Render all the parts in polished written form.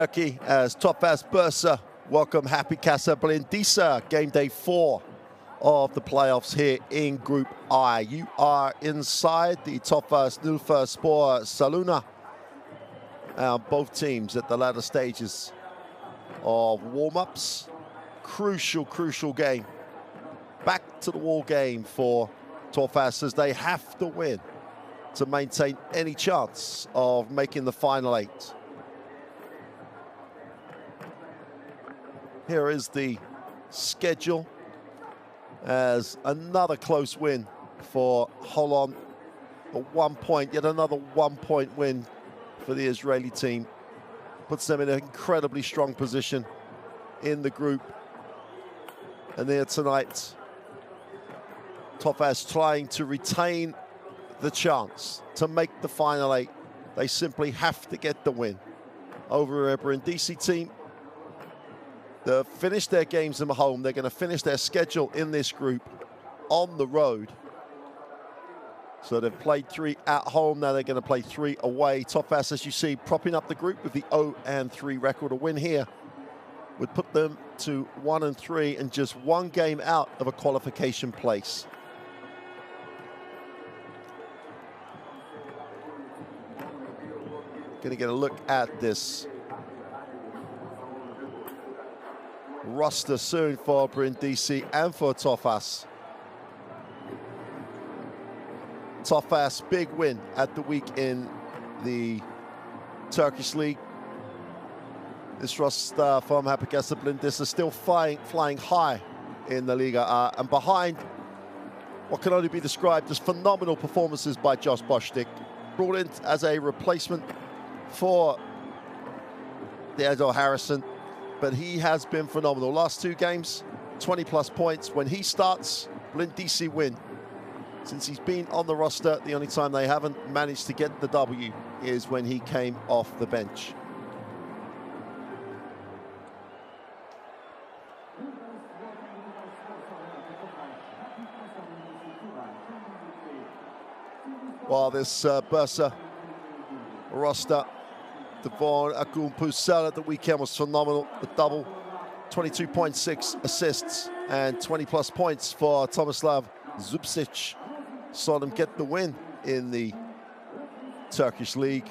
Turkey as Tofas Bursa welcome happy Casa Brindisi, game day 4 of the playoffs here in Group I. You are inside the Tofas Bursa Saluna. Both teams at the latter stages of warm-ups. Crucial game. Back to the wall game for Tofas as they have to win to maintain any chance of making the final 8. Here is the schedule as another close win for Holon. Yet another 1-point win for the Israeli team. Puts them in an incredibly strong position in the group. And there tonight, Tofas trying to retain the chance to make the final 8. They simply have to get the win over a Brindisi team. They've finished their games at home. They're going to finish their schedule in this group on the road. So they've played 3 at home. Now they're going to play 3 away. Tofas, as you see, propping up the group with the 0-3 record. A win here would put them to 1-3 and just 1 game out of a qualification place. Going to get a look at this roster soon for Brindisi and for Tofas. Tofas, big win at the week in the Turkish league. This roster from Casa Brindisi is still flying high in the Liga, and behind what can only be described as phenomenal performances by Josh Bostic, brought in as a replacement for Diego Harrison. But he has been phenomenal. Last 2 games, 20+ points. When he starts, Brindisi win. Since he's been on the roster, the only time they haven't managed to get the W is when he came off the bench. While this Bursa roster, Devon Pusel at the weekend was phenomenal. The double, 22.6 assists and 20+ points for Tomislav Zupsic. Saw them get the win in the Turkish league.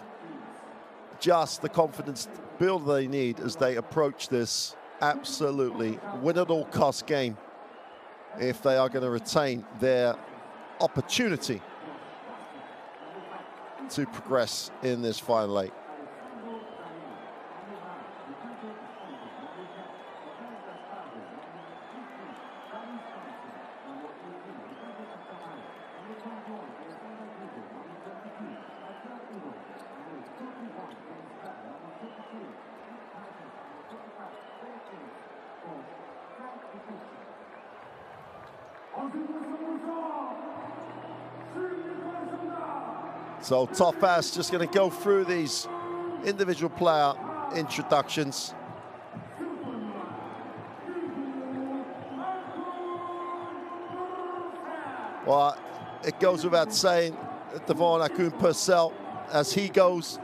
Just the confidence build they need as they approach this absolutely win-at-all-cost game if they are going to retain their opportunity to progress in this final 8. So Tofas just going to go through these individual player introductions. Well, it goes without saying that Devon Pusel, as he goes,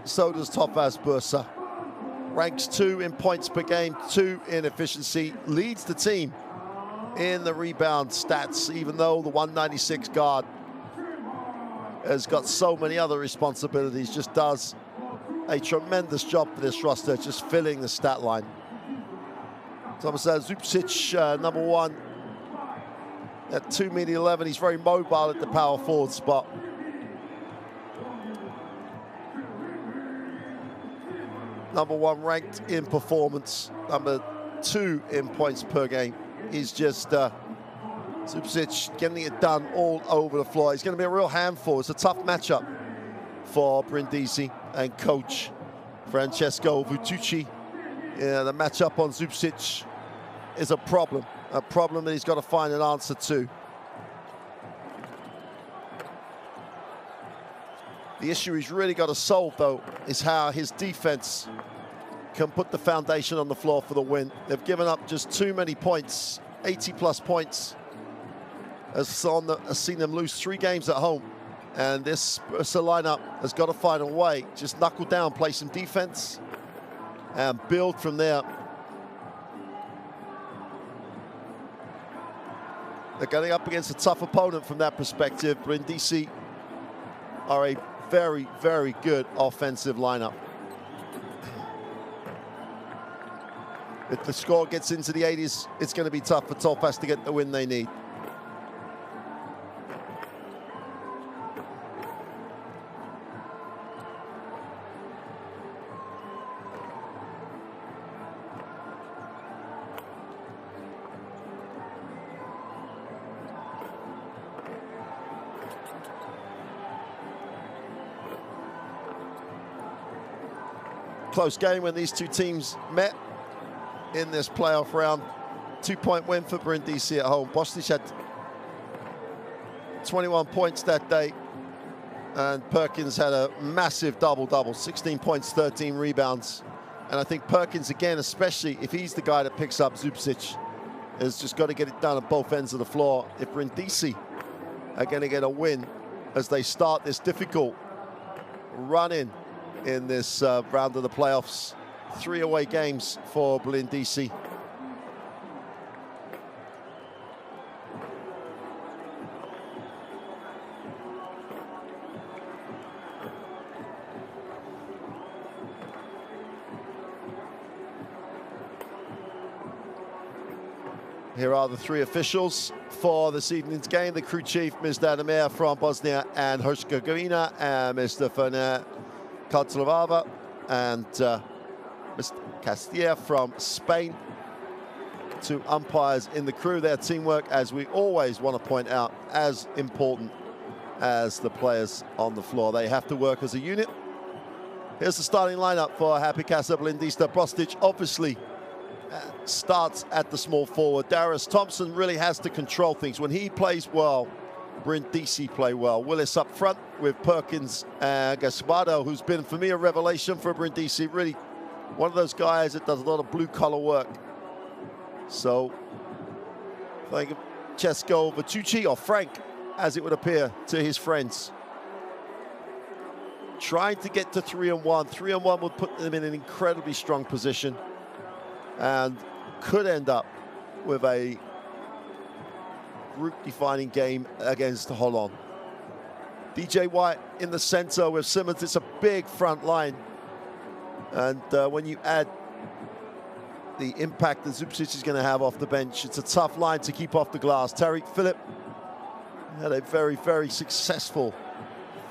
so does Tofas Bursa. Ranks 2 in points per game, 2 in efficiency, leads the team in the rebound stats, even though the 196 guard has got so many other responsibilities, just does a tremendous job for this roster, just filling the stat line. Tomislav Zupsic, number 1, at 2'11", he's very mobile at the power forward spot. Number 1 ranked in performance, number 2 in points per game. He's just Zupsic getting it done all over the floor. He's going to be a real handful. It's a tough matchup for Brindisi and coach Francesco Vutucci. Yeah, the matchup on Zupsic is a problem that he's got to find an answer to. The issue he's really got to solve, though, is how his defense can put the foundation on the floor for the win. They've given up just too many points, 80+ points. Has seen them lose 3 games at home. And this Bursa lineup has got to find a way, just knuckle down, play some defense, and build from there. They're going up against a tough opponent from that perspective. Brindisi are a very, very good offensive lineup. If the score gets into the 80s, it's going to be tough for Tofas to get the win they need. Close game when these two teams met in this playoff round. 2-point win for Brindisi at home. Bostic had 21 points that day, and Perkins had a massive double-double, 16 points, 13 rebounds. And I think Perkins, again, especially if he's the guy that picks up Zubcic, has just got to get it done at both ends of the floor. If Brindisi are going to get a win as they start this difficult run-in this round of the playoffs. 3 away games for Brindisi. Here are the 3 officials for this evening's game. The crew chief, Ms. Dadamir from Bosnia and Herzegovina, and Mr. Ferner Kotlovava, and Mr. Castilla from Spain. 2 umpires in the crew. Their teamwork, as we always want to point out, as important as the players on the floor. They have to work as a unit. Here's the starting lineup for Happy Casa Brindisi. Bostic obviously starts at the small forward. Darius Thompson really has to control things. When he plays well, Brindisi play well. Willis up front with Perkins and Gaspardo, who's been, for me, a revelation for Brindisi. Really one of those guys that does a lot of blue-collar work. So, Francesco Vitucci, or Frank, as it would appear to his friends, trying to get to 3-1. 3-1 would put them in an incredibly strong position and could end up with a group-defining game against Holland. DJ White in the center with Simmons. It's a big front line. And when you add the impact that Zubcic is going to have off the bench, it's a tough line to keep off the glass. Tariq Phillip had a very, very successful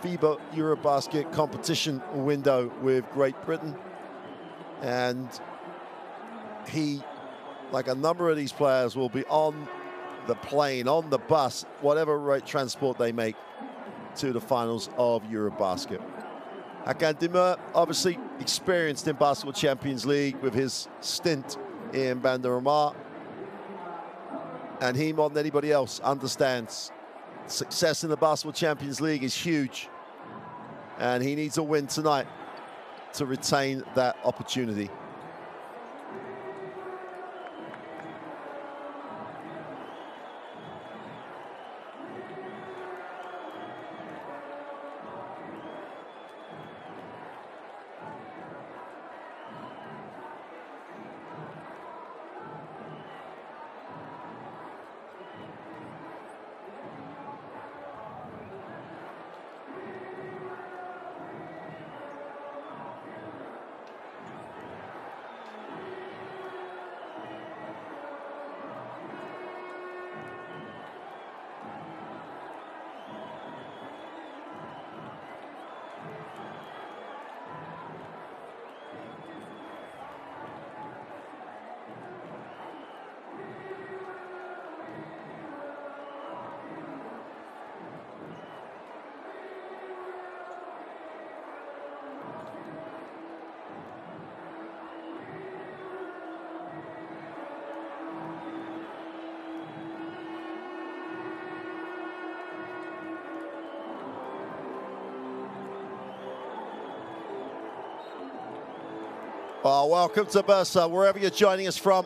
FIBA Eurobasket competition window with Great Britain. And he, like a number of these players, will be on the plane, on the bus, whatever rate transport they make to the finals of Eurobasket. Hakan Demir, obviously experienced in Basketball Champions League with his stint in Bandar Omar. And he, more than anybody else, understands success in the Basketball Champions League is huge. And he needs a win tonight to retain that opportunity. Well, welcome to Bursa, wherever you're joining us from.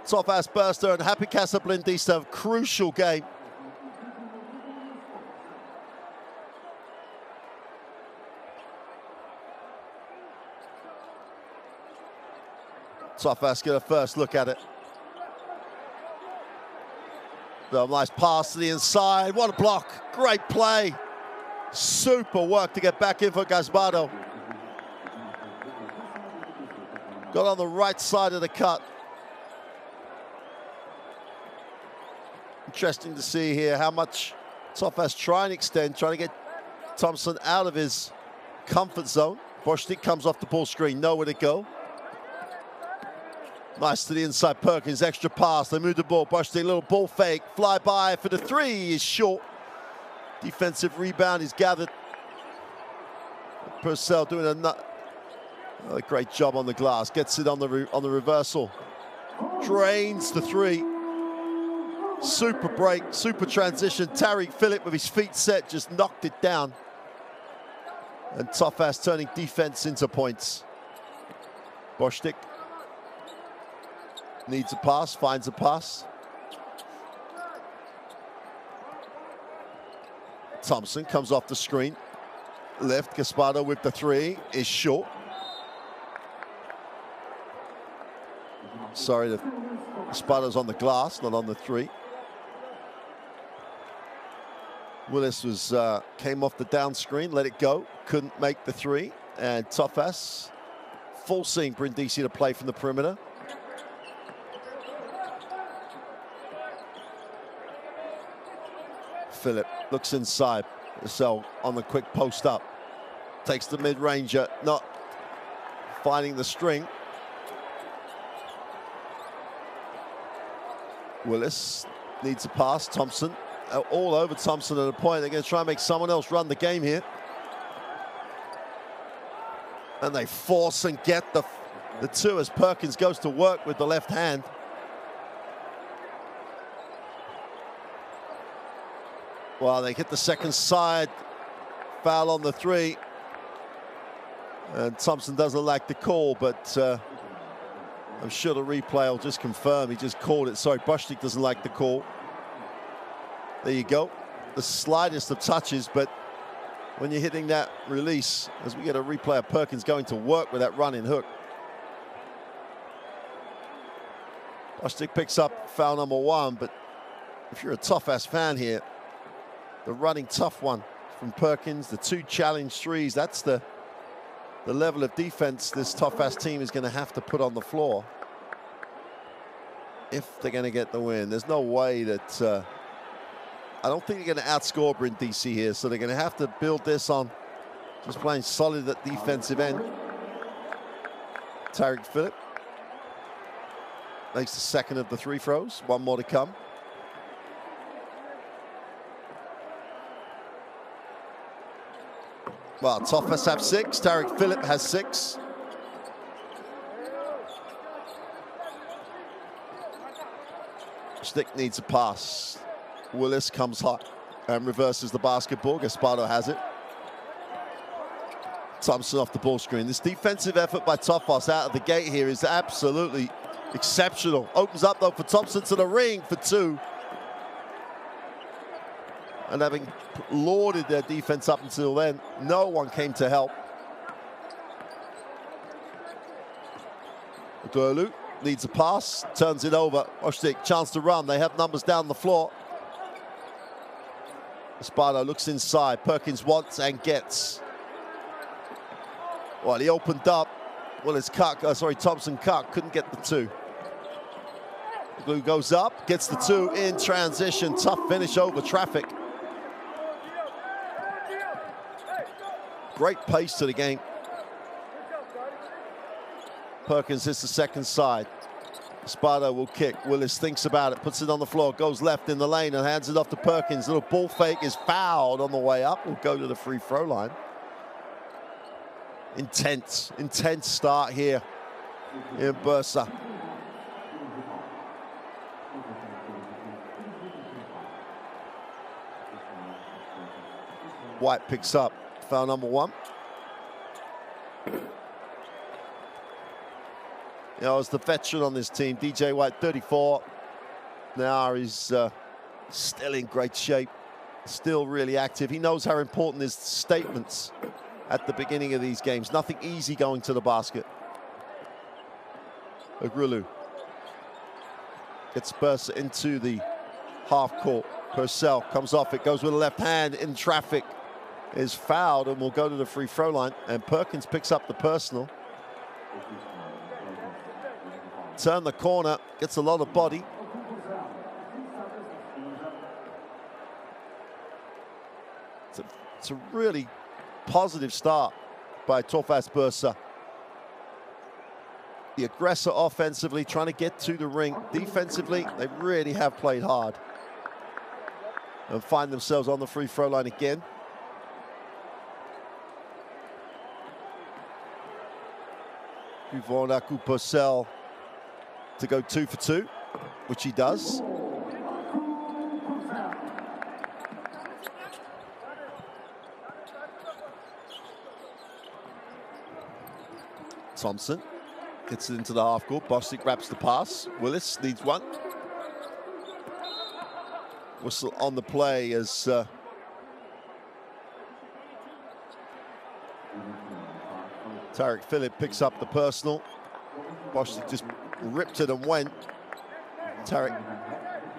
Tofas Bursa and Happy Casa Brindisi, a crucial game. Tofas get a first look at it. So nice pass to the inside. What a block. Great play. Super work to get back in for Gaspardo. Got on the right side of the cut. Interesting to see here how much Tofas try and extend, trying to get Thompson out of his comfort zone. Bostic comes off the ball screen, nowhere to go. Nice to the inside, Perkins, extra pass, they move the ball. Bostic, little ball fake, fly by for the three, is short. Defensive rebound is gathered. Purcell doing a great job on the glass, gets it on the reversal. Drains the three. Super break, super transition. Tariq Phillip with his feet set just knocked it down. And Tofas turning defense into points. Bostic needs a pass, finds a pass. Thompson comes off the screen. Left, Gaspardo with the three, is short. Sorry, Gaspardo's on the glass, not on the three. Willis came off the down screen, let it go, couldn't make the three. And Tofas forcing Brindisi to play from the perimeter. Phillip looks inside. So on the quick post up. Takes the mid-ranger, not finding the string. Willis needs a pass. Thompson all over Thompson at a point. They're going to try and make someone else run the game here. And they force and get the two as Perkins goes to work with the left hand. Well, they hit the second side. Foul on the three. And Thompson doesn't like the call, but I'm sure the replay will just confirm he just called it. Sorry, Bostic doesn't like the call. There you go. The slightest of touches, but when you're hitting that release, as we get a replay of Perkins going to work with that running hook. Bostic picks up foul number one, but if you're a Tofas fan here, the running tough one from Perkins, the two challenge threes, that's the level of defense this Tofas team is going to have to put on the floor if they're going to get the win. There's no way that I don't think they're going to outscore Brindisi here, so they're going to have to build this on just playing solid at defensive end. Tariq Phillip makes the second of the three throws. One more to come. Well, Tofas have six. Tariq Phillip has six. Stick needs a pass. Willis comes hot and reverses the basketball. Gaspardo has it. Thompson off the ball screen. This defensive effort by Tofas out of the gate here is absolutely exceptional. Opens up though for Thompson to the ring for two. And having lauded their defense up until then, no one came to help. Durlu needs a pass, turns it over. Bostic, chance to run. They have numbers down the floor. Gaspardo looks inside. Perkins wants and gets. Well, he opened up. Well, it's Thompson cut, couldn't get the two. Glue goes up, gets the two in transition. Tough finish over traffic. Great pace to the game. Perkins hits the second side. Gaspardo will kick. Willis thinks about it, puts it on the floor, goes left in the lane and hands it off to Perkins. Little ball fake is fouled on the way up. Will go to the free throw line. Intense start here in Bursa. White picks up foul number one. You know, as the veteran on this team, DJ White, 34. Now he's still in great shape, still really active. He knows how important his statements at the beginning of these games. Nothing easy going to the basket. Agrulu gets Bursa into the half court. Purcell comes off, it goes with a left hand in traffic, is fouled and will go to the free throw line, and Perkins picks up the personal. Turn the corner, gets a lot of body. It's a really positive start by Tofas Bursa. The aggressor offensively, trying to get to the ring. Defensively, they really have played hard and find themselves on the free throw line again. Uvornaku Purcell to go 2 for 2, which he does. Thompson gets it into the half court. Bostic wraps the pass. Willis needs one. Whistle on the play as Tariq Phillip picks up the personal. Bostic just ripped it and went. Tariq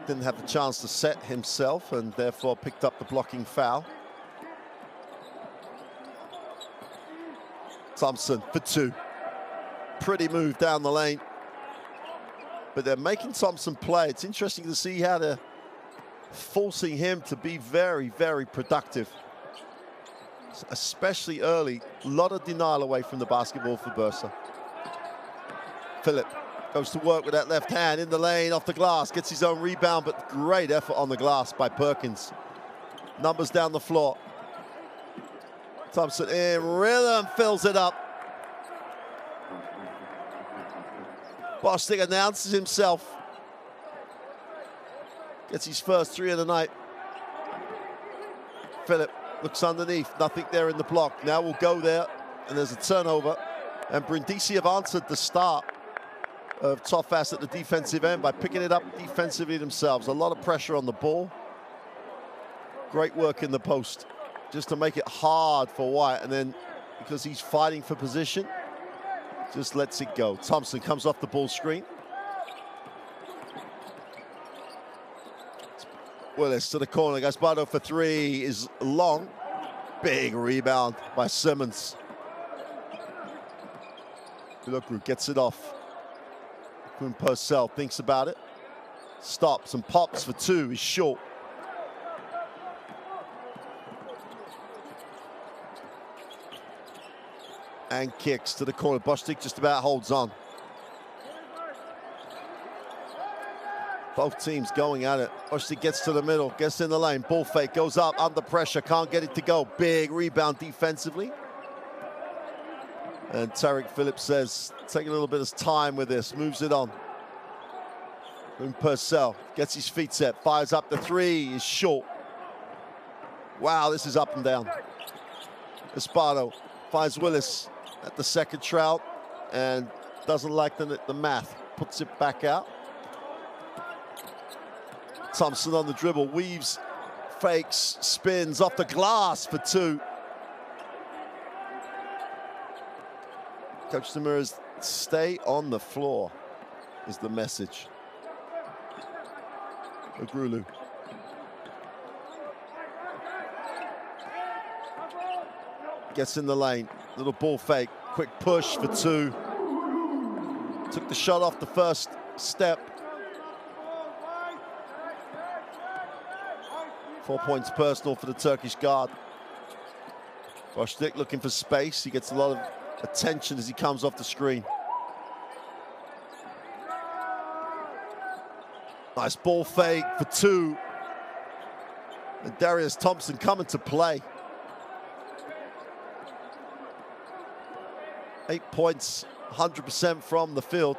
didn't have the chance to set himself and therefore picked up the blocking foul. Thompson for 2. Pretty move down the lane, but they're making Thompson play. It's interesting to see how they're forcing him to be very, very productive, especially early. A lot of denial away from the basketball for Bursa. Phillip goes to work with that left hand in the lane, off the glass, gets his own rebound, but great effort on the glass by Perkins. Numbers down the floor. Thompson in rhythm, fills it up. Bostic announces himself. Gets his first 3 of the night. Phillip looks underneath, nothing there in the block. Now we'll go there, and there's a turnover. And Brindisi have answered the start of Tofas at the defensive end by picking it up defensively themselves. A lot of pressure on the ball. Great work in the post, just to make it hard for White, and then because he's fighting for position, just lets it go. Thompson comes off the ball screen. Willis to the corner. Gasparo for 3 is long. Big rebound by Simmons. Ulukru gets it off. Purcell thinks about it. Stops and pops for 2. He's short. And kicks to the corner. Bostic just about holds on. Both teams going at it. Bostic gets to the middle, gets in the lane. Ball fake, goes up, under pressure, can't get it to go. Big rebound defensively. And Tariq Phillip says, take a little bit of time with this, moves it on. And Purcell gets his feet set, fires up the 3, is short. Wow, this is up and down. Espardo finds Willis at the second trout and doesn't like the math, puts it back out. Thompson on the dribble, weaves, fakes, spins off the glass for 2. Coach Demira's stay on the floor is the message. Agrulu. Gets in the lane, little ball fake, quick push for 2. Took the shot off the first step. 4 points personal for the Turkish guard. Bostic looking for space. He gets a lot of attention as he comes off the screen. Nice ball fake for 2. And Darius Thompson coming to play. 8 points, 100% from the field.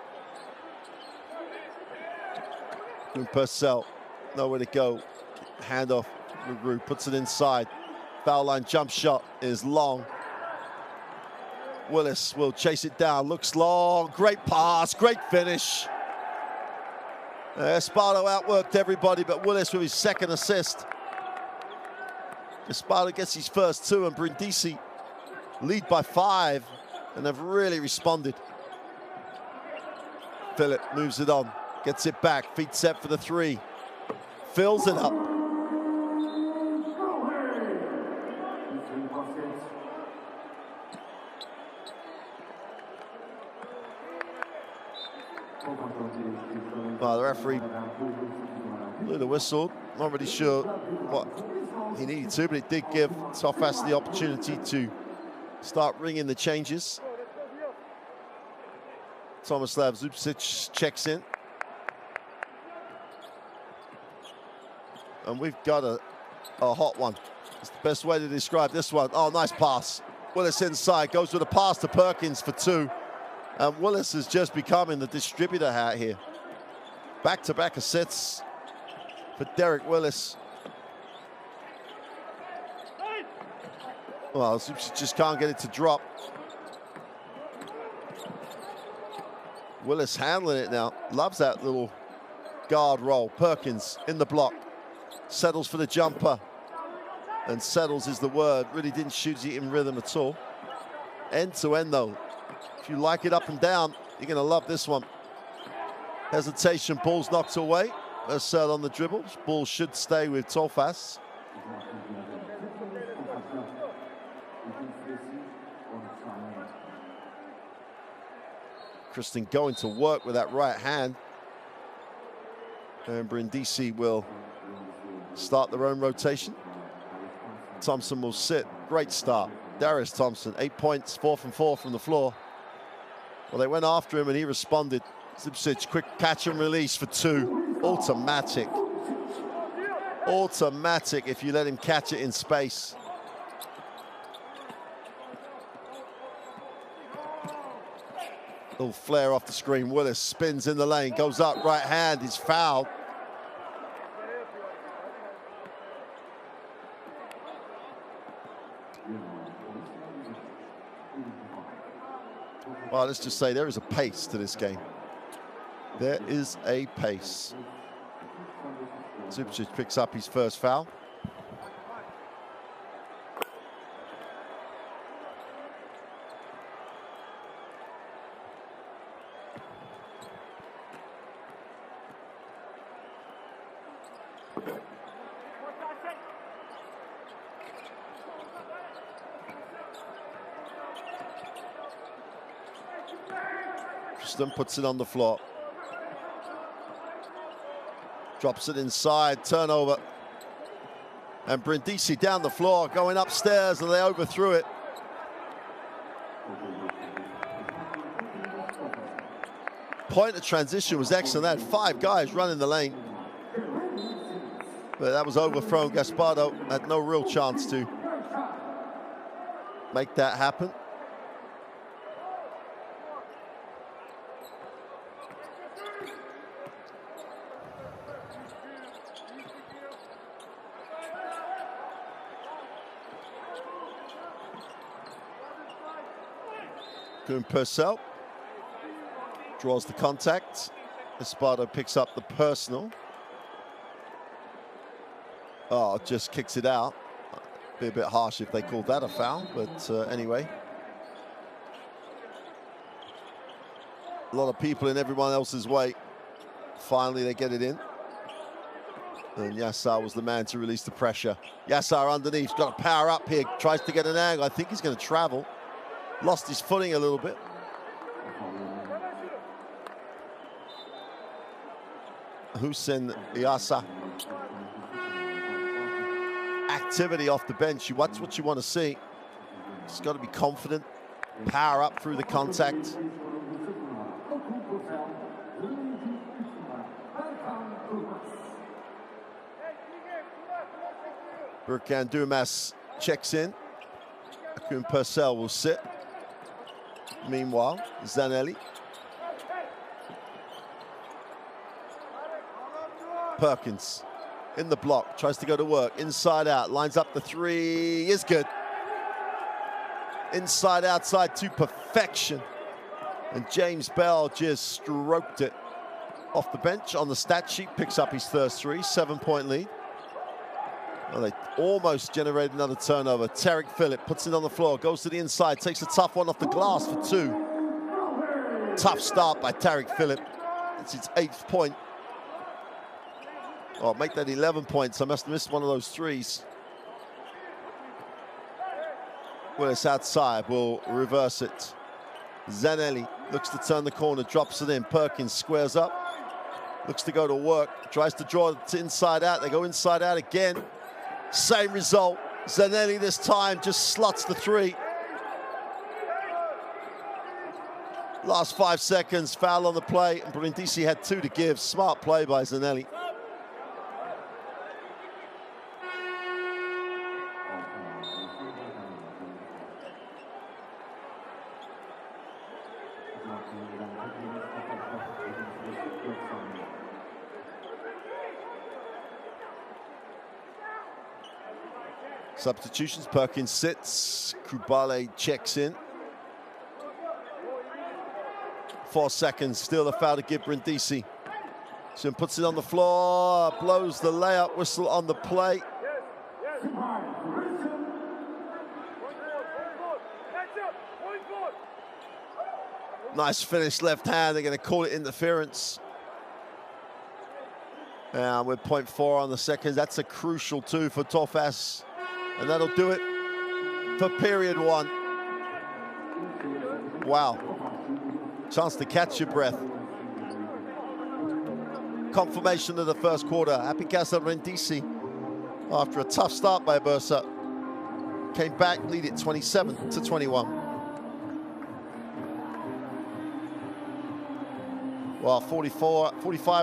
And Purcell, nowhere to go. Handoff, Rugru puts it inside. Foul line jump shot is long. Willis will chase it down, looks long, great pass, great finish. Espardo outworked everybody, but Willis with his second assist. Espardo gets his first 2, and Brindisi lead by 5, and have really responded. Phillip moves it on, gets it back, feet set for the three, fills it up. Well, the referee blew the whistle. Not really sure what he needed to, but it did give Tofas the opportunity to start ringing the changes. Tomislav Zubcic checks in. And we've got a hot one. It's the best way to describe this one. Oh, nice pass. Willis inside, goes with a pass to Perkins for two. And Willis is just becoming the distributor out here. Back-to-back assists for Derek Willis. Well, Zubcic just can't get it to drop. Willis handling it now. Loves that little guard roll. Perkins in the block. Settles for the jumper. And settles is the word. Really didn't shoot it in rhythm at all. End to end, though. If you like it up and down, you're going to love this one. Hesitation, ball's knocked away. Bursa on the dribble. Ball should stay with Tofas. Kristen going to work with that right hand. And Brindisi will start their own rotation. Thompson will sit. Great start. Darius Thompson, 8 points, 4 from 4 from the floor. Well, they went after him and he responded. Zubcic, quick catch and release for two. Automatic. Automatic if you let him catch it in space. Little flare off the screen. Willis spins in the lane, goes up, right hand, he's fouled. Well, let's just say there is a pace to this game. There is a pace. Zubcic picks up his first foul. Kristen puts it on the floor. Drops it inside, turnover. And Brindisi down the floor, going upstairs, and they overthrew it. Point of transition was excellent. They had 5 guys running the lane. But that was overthrown. Gaspardo had no real chance to make that happen. Purcell draws the contact. Espardo picks up the personal. Oh, just kicks it out. Be a bit harsh if they called that a foul, but anyway. A lot of people in everyone else's way. Finally, they get it in. And Yassar was the man to release the pressure. Yassar underneath, got to power up here, tries to get an angle. I think he's going to travel. Lost his footing a little bit. Hussein Yassar. Activity off the bench. That's what you want to see. He's got to be confident. Power up through the contact. Burkan Dumas checks in. Akun Purcell will sit. Meanwhile, Zanelli. Perkins in the block, tries to go to work, inside out, lines up the three, is good. Inside, outside to perfection. And James Bell just stroked it off the bench on the stat sheet, picks up his first three, 7-point lead. Well, they almost generated another turnover. Tarek Phillip puts it on the floor, goes to the inside, takes a tough one off the glass for two. Tough start by Tarek Phillip. It's its 8th point. Oh, make that 11 points. I must have missed one of those threes. Well, it's outside. We'll reverse it. Zanelli looks to turn the corner, drops it in. Perkins squares up, looks to go to work, tries to draw it inside out. They go inside out again. Same result. Zanelli this time just slots the three. Last 5 seconds, foul on the play, and Brindisi had 2 to give. Smart play by Zanelli. Substitutions, Perkins sits, Kubale checks in. 4 seconds, still a foul to give Brindisi. Sim puts it on the floor, blows the layup whistle on the play. Nice finish left hand, they're going to call it interference. And with 0.4 on the seconds, that's a crucial 2 for Tofas. And that'll do it for period 1. Wow. Chance to catch your breath. Confirmation of the first quarter. Happy Casa Brindisi, after a tough start by Bursa, came back, lead it 27-21. Well, 45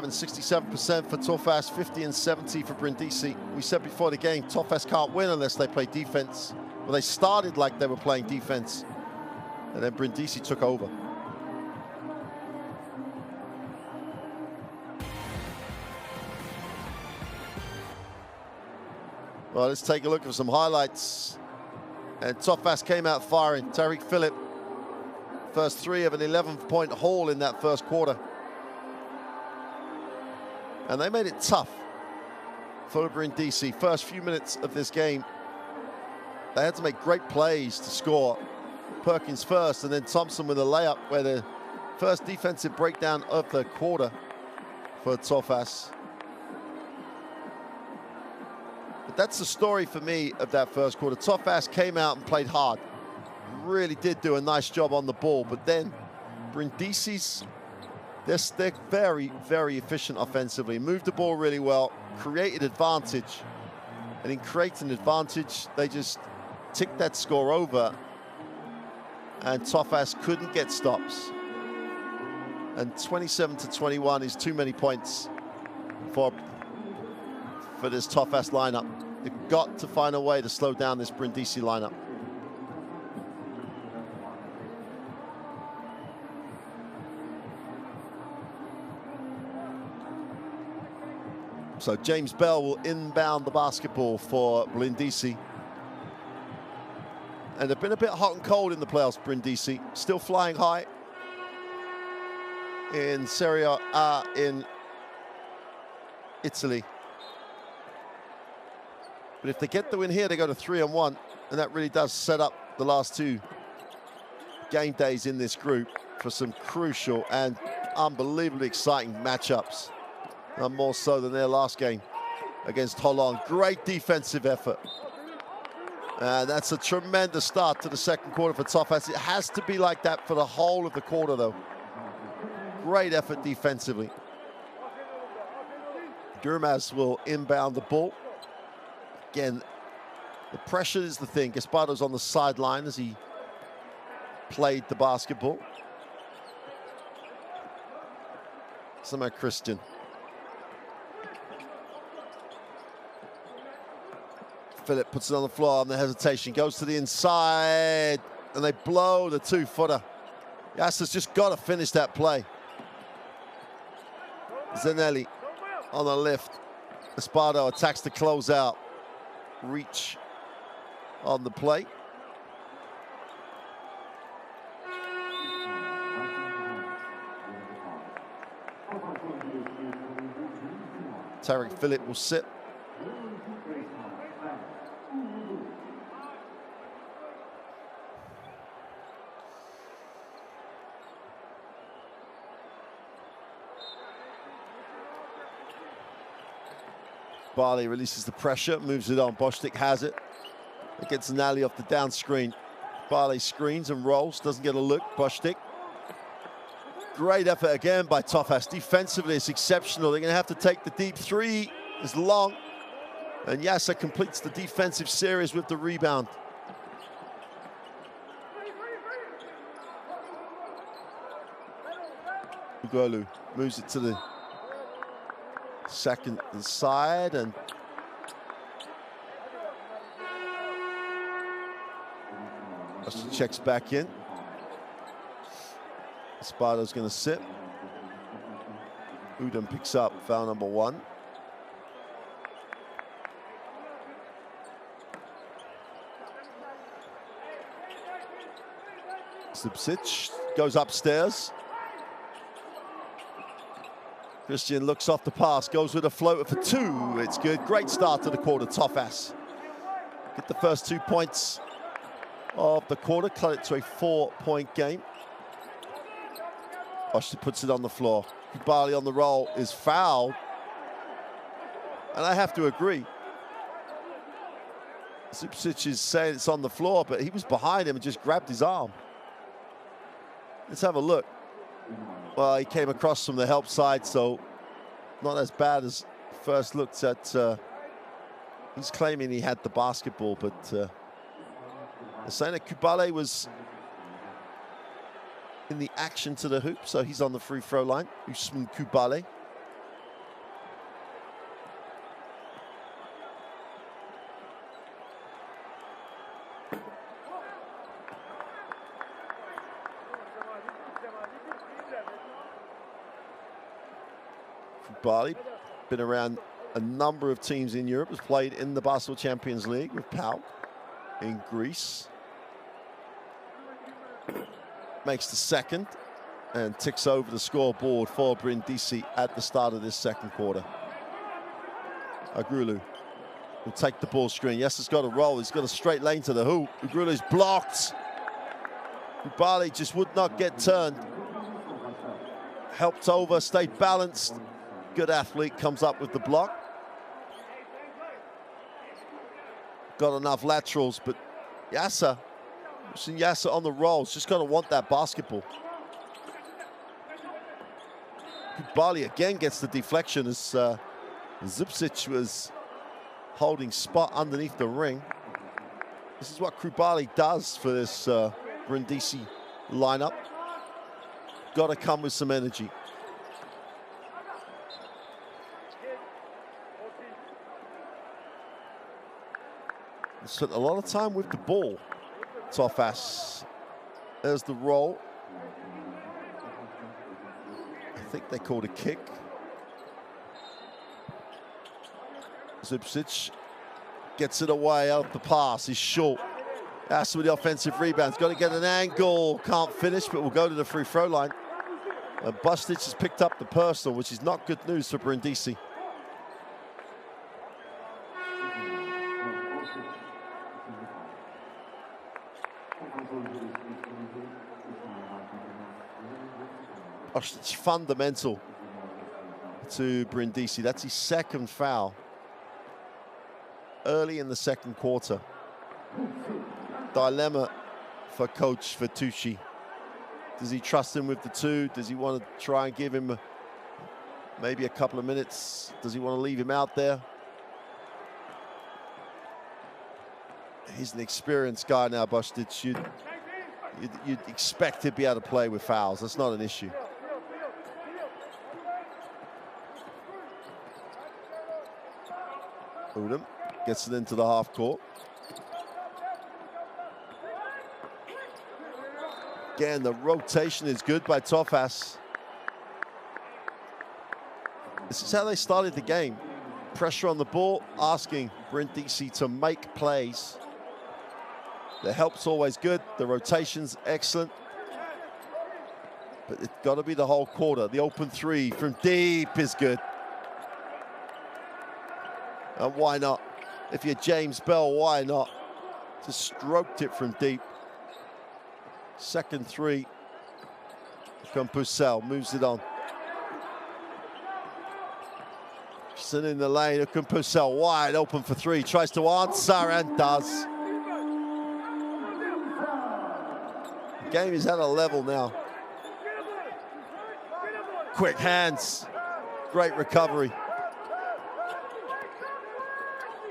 and 67% for Tofas, 50 and 70 for Brindisi. We said before the game, Tofas can't win unless they play defense. Well, they started like they were playing defense, and then Brindisi took over. Well, let's take a look at some highlights. And Tofas came out firing. Tariq Phillip, first 3 of an 11-point haul in that first quarter. And they made it tough for Brindisi. First few minutes of this game, they had to make great plays to score. Perkins first, and then Thompson with a layup, where the first defensive breakdown of the quarter for Tofas. But that's the story for me of that first quarter. Tofas came out and played hard. Really did do a nice job on the ball, but then Brindisi's, they're very, very efficient offensively. Moved the ball really well, created advantage. And in creating advantage, they just ticked that score over. And Tofas couldn't get stops. And 27-21 is too many points for this Tofas lineup. They've got to find a way to slow down this Brindisi lineup. So James Bell will inbound the basketball for Brindisi. And they've been a bit hot and cold in the playoffs, Brindisi. Still flying high in Serie A in Italy. But if they get the win here, they go to 3-1. And that really does set up the last 2 game days in this group for some crucial and unbelievably exciting matchups. And more so than their last game against Holland. Great defensive effort. And that's a tremendous start to the second quarter for Tofas. It has to be like that for the whole of the quarter, though. Great effort defensively. Durmaz will inbound the ball. Again, the pressure is the thing. Gaspardo's on the sideline as he played the basketball. Somehow Christian. Phillip puts it on the floor on the hesitation, goes to the inside, and they blow the 2-footer. Yasser's just got to finish that play. Zanelli on the lift. Espardo attacks the closeout. Reach on the play. Tariq Phillip will sit. Barley releases the pressure, moves it on. Bostic has it. It gets an alley off the down screen. Barley screens and rolls, doesn't get a look. Bostic. Great effort again by Tofas. Defensively, it's exceptional. They're going to have to take the deep three. It's long. And Yasser completes the defensive series with the rebound. Ugolu moves it to the second side, and checks back in. Espardo's going to sit. Udom picks up foul number 1. Zipsic goes upstairs. Christian looks off the pass, goes with a floater for 2. It's good. Great start to the quarter, Tofas. Get the first 2 points of the quarter, cut it to a 4-point game. Oshie puts it on the floor. Kubali on the roll is fouled. And I have to agree. Zipsic is saying it's on the floor, but he was behind him and just grabbed his arm. Let's have a look. Well, he came across from the help side, so not as bad as first looked at. He's claiming he had the basketball, but they're saying that Kubale was in the action to the hoop, so he's on the free throw line. Usman Kubale. Kubale, been around a number of teams in Europe, has played in the Basketball Champions League with PAOK in Greece. Makes the second and ticks over the scoreboard for Brindisi at the start of this second quarter. Agrulu will take the ball screen. Yes, it's got a roll. He's got a straight lane to the hoop. Agrulu's blocked. Kubale just would not get turned. Helped over, stayed balanced. Good athlete, comes up with the block. Got enough laterals, but Yasser, we've seen Yasser on the rolls, just got to want that basketball. Kubali again gets the deflection as Zipsic was holding spot underneath the ring. This is what Kubali does for this Brindisi lineup. Got to come with some energy. Spent a lot of time with the ball. Tofas. There's the roll. I think they called a kick. Zipsic gets it away out of the pass. He's short. That's with the offensive rebounds. Got to get an angle. Can't finish, but will go to the free throw line. And Bustic has picked up the personal, which is not good news for Brindisi. It's fundamental to Brindisi. That's his second foul early in the second quarter. Dilemma for Coach Fatucci. Does he trust him with the 2? Does he want to try and give him maybe a couple of minutes? Does he want to leave him out there? He's an experienced guy now, Bustic. You'd expect to be able to play with fouls. That's not an issue. Udom gets it into the half court. Again, the rotation is good by Tofas. This is how they started the game. Pressure on the ball, asking Brindisi to make plays. The help's always good. The rotation's excellent. But it's got to be the whole quarter. The open 3 from deep is good. And why not? If you're James Bell, why not? Just stroked it from deep. Second 3 from Purcell, moves it on. Johnson in the lane. Purcell wide open for three. Tries to answer and does. The game is at a level now. Quick hands. Great recovery.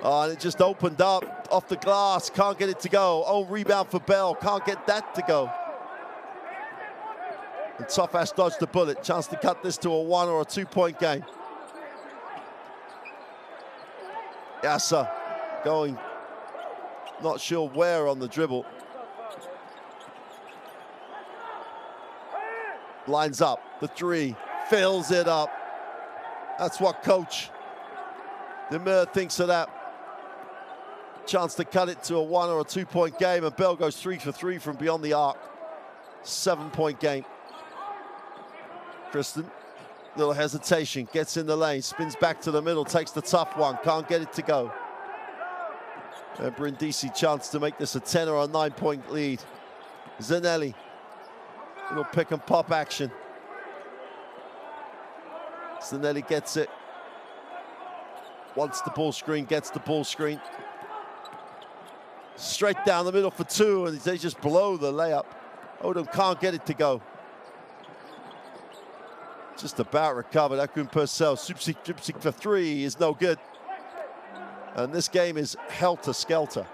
Oh, and it just opened up off the glass. Can't get it to go. Oh, rebound for Bell. Can't get that to go. And Tofas dodged the bullet. Chance to cut this to a 1 or a 2 point game. Yasser going, not sure where on the dribble. Lines up, the three, fills it up. That's what Coach Demir thinks of that. Chance to cut it to a 1 or a 2 point game, and Bell goes 3 for 3 from beyond the arc. 7 point game. Kristen, little hesitation, gets in the lane, spins back to the middle, takes the tough one, can't get it to go. And Brindisi chance to make this a 10 or a 9 point lead. Zanelli, little pick and pop action. Zanelli gets it. Wants the ball screen, gets the ball screen. Straight down the middle for two, and they just blow the layup. Odom can't get it to go. Just about recovered. Akun Purcell, Supsik for three is no good. And this game is helter-skelter.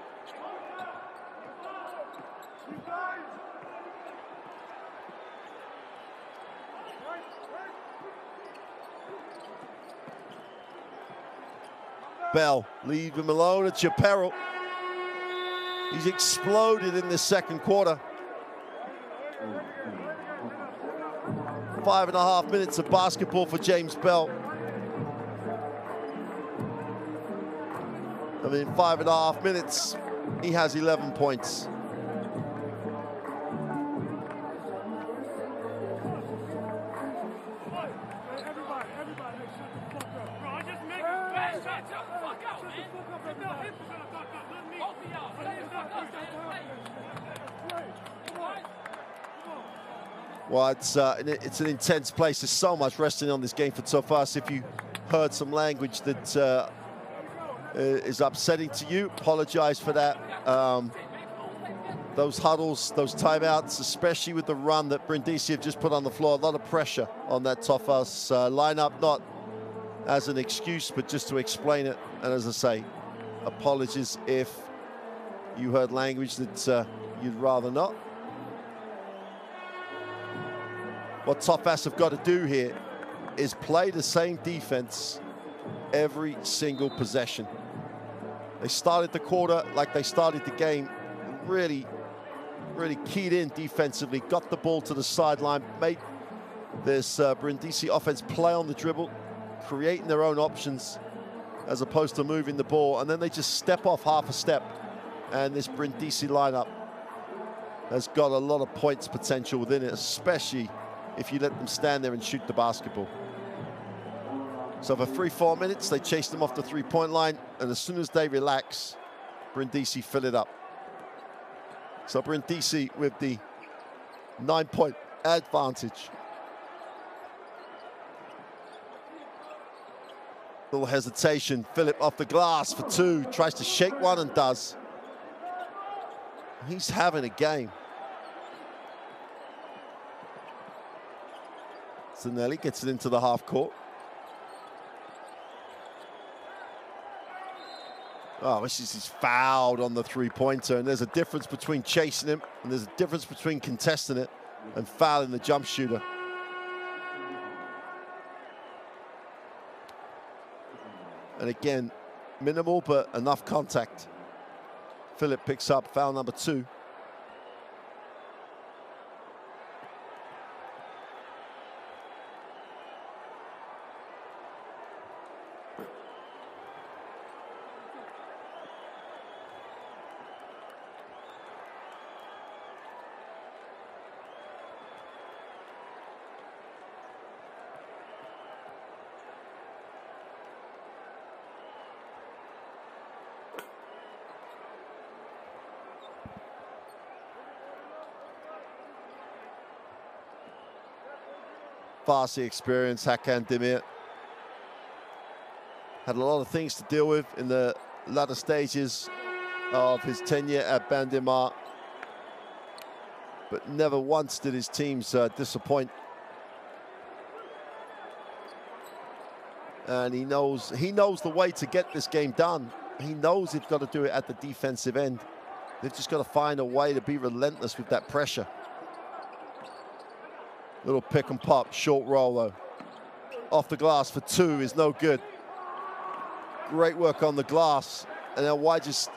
Bell, leave him alone at your peril. He's exploded in this second quarter. 5.5 minutes of basketball for James Bell. I mean, 5.5 minutes, he has 11 points. Well, it's an intense place. There's so much resting on this game for Tofas. If you heard some language that is upsetting to you, apologize for that. Those huddles, those timeouts, especially with the run that Brindisi have just put on the floor, a lot of pressure on that Tofas lineup, not as an excuse, but just to explain it. And as I say, apologies if you heard language that you'd rather not. What Tofas have got to do here is play the same defense every single possession. They started the quarter like they started the game, really keyed in defensively, got the ball to the sideline, made this Brindisi offense play on the dribble, creating their own options as opposed to moving the ball, and then they just step off half a step, and this Brindisi lineup has got a lot of points potential within it, especially if you let them stand there and shoot the basketball. So for 3-4 minutes, they chase them off the three-point line, and as soon as they relax, Brindisi fill it up. So Brindisi with the 9-point advantage. Little hesitation, Philip off the glass for two, tries to shake one and does. He's having a game. Zanelli gets it into the half court. Oh, he's fouled on the three-pointer, and there's a difference between chasing him, and there's a difference between contesting it and fouling the jump shooter. And again, minimal, but enough contact. Philip picks up foul number 2. Farsi experience, Hakan Demir Had a lot of things to deal with in the latter stages of his tenure at Bandimar, but never once did his teams disappoint. And he knows the way to get this game done. He knows they've got to do it at the defensive end. They've just got to find a way to be relentless with that pressure. Little pick and pop, short roll though. Off the glass for two is no good. Great work on the glass. And then White just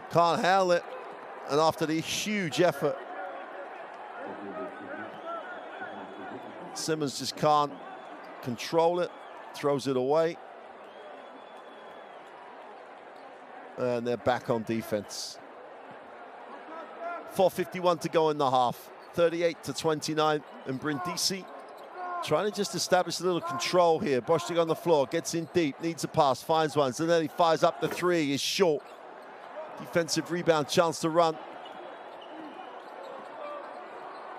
can't handle it. And after the huge effort, Simmons just can't control it, throws it away. And they're back on defense. 4:51 to go in the half. 38-29, and Brindisi trying to just establish a little control here. Bostic on the floor, gets in deep, needs a pass, finds one. Zanelli fires up the three, is short. Defensive rebound, chance to run.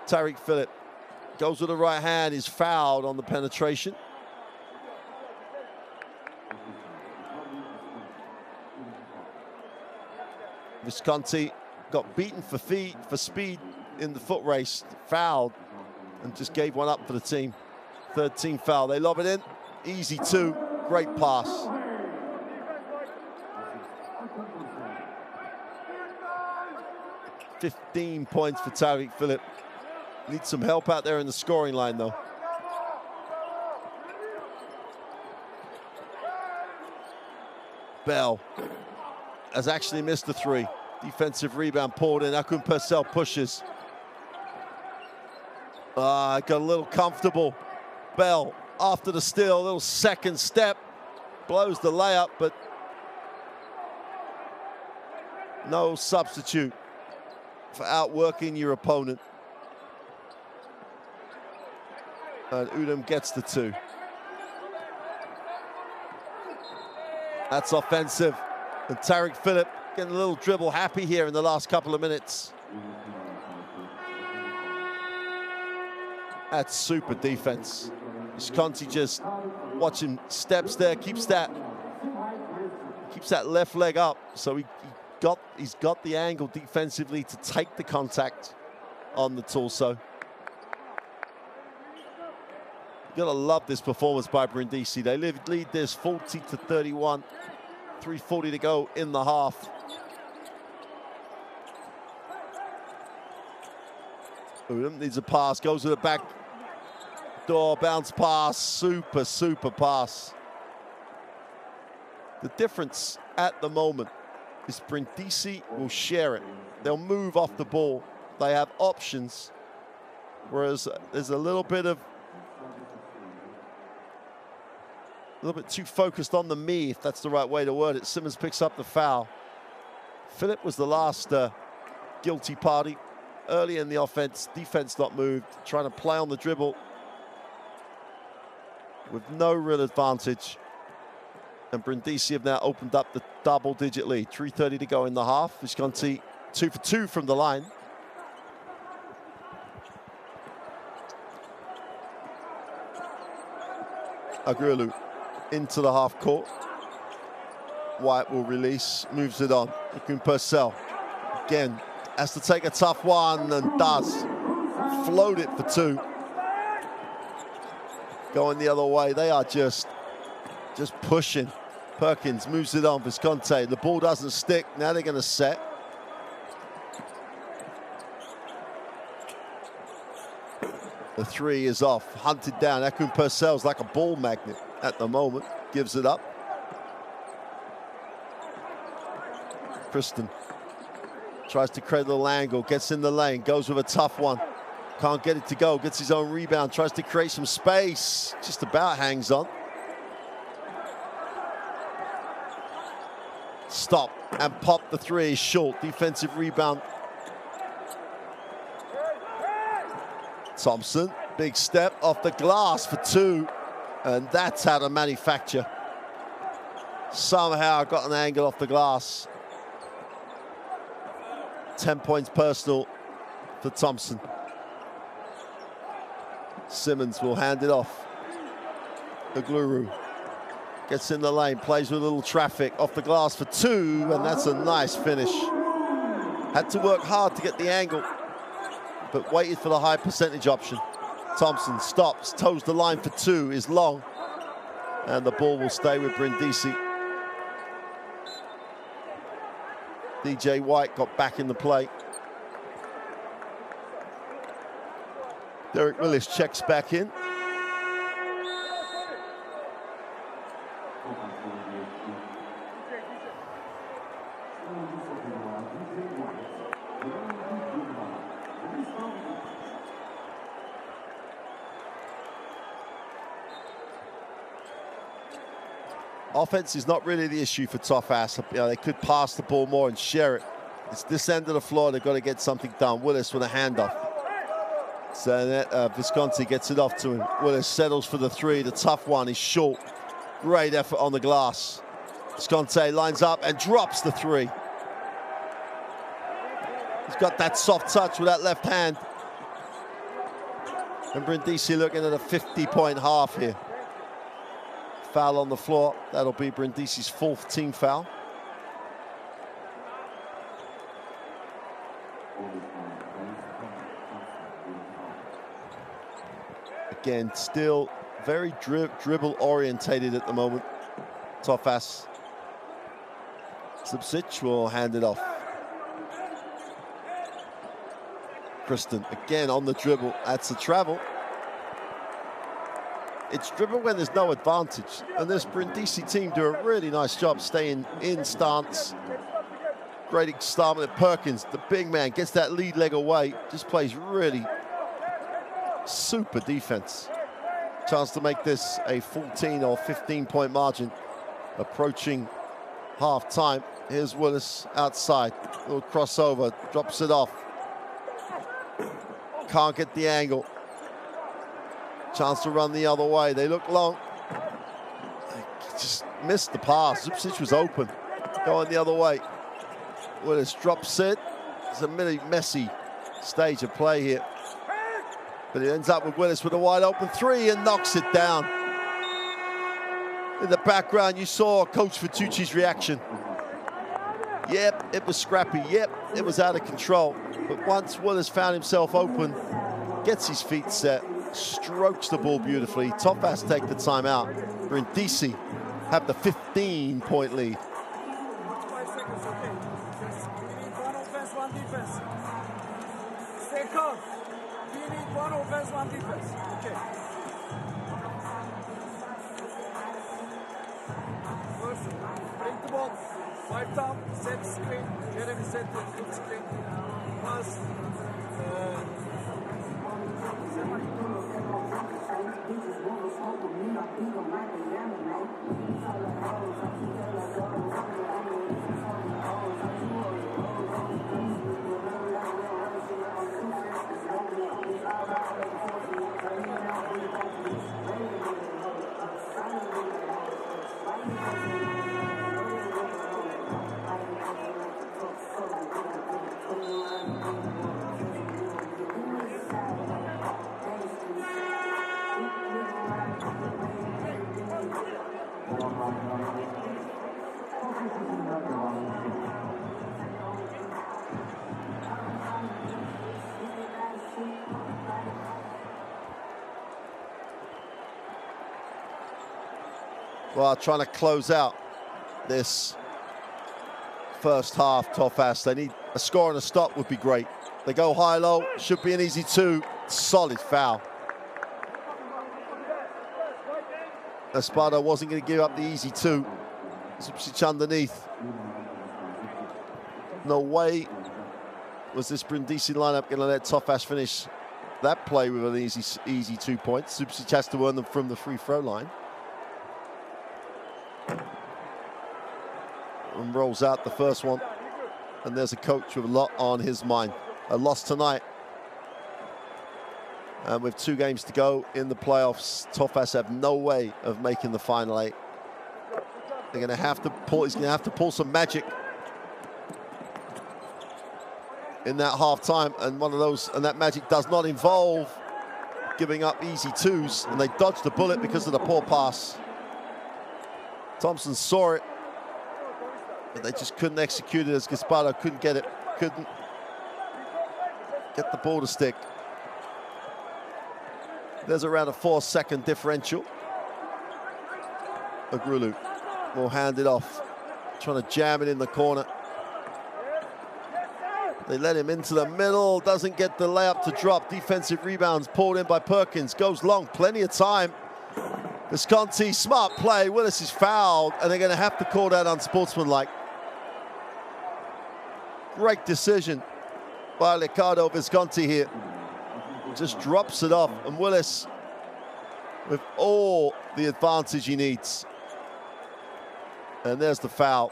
Tariq Phillip goes with the right hand, is fouled on the penetration. Visconti got beaten for speed in the foot race, fouled, and just gave one up for the team. Third team foul. They lob it in. Easy two. Great pass. $15 points for Tariq Phillip. Needs some help out there in the scoring line, though. Bell has actually missed the three. Defensive rebound pulled in. Akun Purcell pushes. Got a little comfortable. Bell after the steal, a little second step. Blows the layup, but no substitute for outworking your opponent. And Udom gets the two. That's offensive. And Tariq Phillip getting a little dribble happy here in the last couple of minutes. That's super defense. Visconti just watching steps there, keeps that left leg up. So he's got the angle defensively to take the contact on the torso. You gotta love this performance by Brindisi. They lead this 40-31. 3:40 to go in the half. Udom needs a pass, goes to the back door, bounce pass, super pass. The difference at the moment is Brindisi will share it. They'll move off the ball. They have options, whereas there's a little bit too focused on the me, if that's the right way to word it. Simmons picks up the foul. Phillip was the last guilty party. Early in the offense, defense not moved, trying to play on the dribble with no real advantage. And Brindisi have now opened up the double-digit lead. 3:30 to go in the half. Visconti 2 for 2 from the line. Agurlu into the half court. White will release, moves it on. Akun Purcell again has to take a tough one and does. Float it for two. Going the other way. They are just pushing. Perkins moves it on. Visconti. The ball doesn't stick. Now they're going to set. The three is off. Hunted down. Akun Purcell's like a ball magnet at the moment. Gives it up. Kristen tries to create a little angle, gets in the lane, goes with a tough one. Can't get it to go, gets his own rebound, tries to create some space, just about hangs on. Stop and pop the three is short. Defensive rebound. Thompson, big step off the glass for two. And that's how to manufacture. Somehow got an angle off the glass. 10 points personal for Thompson. Simmons will hand it off. Agurlu Gets in the lane, plays with a little traffic, off the glass for two, and that's a nice finish. Had to work hard to get the angle, but waited for the high percentage option. Thompson stops, toes the line for two, is long, and the ball will stay with Brindisi. DJ White got back in the play. Derek Willis checks back in. Offense is not really the issue for Tofas. You know, they could pass the ball more and share it. It's this end of the floor, they've got to get something done. Willis with a handoff. So Visconti gets it off to him. Willis settles for the three, the tough one. He's short. Great effort on the glass. Visconti lines up and drops the three. He's got that soft touch with that left hand. And Brindisi looking at a 50-point half here. Foul on the floor. That'll be Brindisi's fourth team foul. Again, still very dribble orientated at the moment. Tofas. Subsic will hand it off. Kristen again on the dribble. That's a travel. It's dribble when there's no advantage. And this Brindisi team do a really nice job staying in stance. Great start with Perkins, the big man, gets that lead leg away. Just plays really super defense. Chance to make this a 14 or 15-point margin. Approaching half time. Here's Willis outside. Little crossover, drops it off. Can't get the angle. Chance to run the other way. They look long. They just missed the pass. Zupcic was open. Going the other way. Willis drops it. It's a really messy stage of play here. But it ends up with Willis with a wide open three and knocks it down. In the background, you saw Coach Fitucci's reaction. Yep, it was scrappy. Yep, it was out of control. But once Willis found himself open, gets his feet set, strokes the ball beautifully. Tofas take the timeout. Brindisi have the 15-point lead. 5 seconds, okay. We need one offense, one defense. Stay calm. We need one offense, one defense. Okay. First, bring the ball. 5 down, set the screen. Jeremy set the screen. Pass. Well, trying to close out this first half, Tofas. They need a score and a stop would be great. They go high-low, should be an easy two. Solid foul. Espada wasn't going to give up the easy two. Zupcic underneath. No way was this Brindisi lineup going to let Tofas finish that play with an easy 2 points. Zupcic has to earn them from the free throw line. And rolls out the first one. And there's a coach with a lot on his mind. A loss tonight. And with 2 games to go in the playoffs, Tofas have no way of making the final 8. They're going to have to pull. He's going to have to pull some magic in that half time, and that magic does not involve giving up easy twos, and they dodged the bullet because of the poor pass. Thompson saw it, but they just couldn't execute it as Gaspardo couldn't get it, couldn't get the ball to stick. There's around a 4-second differential. Agrulu will hand it off, trying to jam it in the corner. They let him into the middle, doesn't get the layup to drop. Defensive rebounds pulled in by Perkins, goes long, plenty of time. Visconti, smart play. Willis is fouled, and they're going to have to call that unsportsmanlike. Great decision by Ricardo Visconti here. Just drops it off, and Willis with all the advantage he needs. And there's the foul.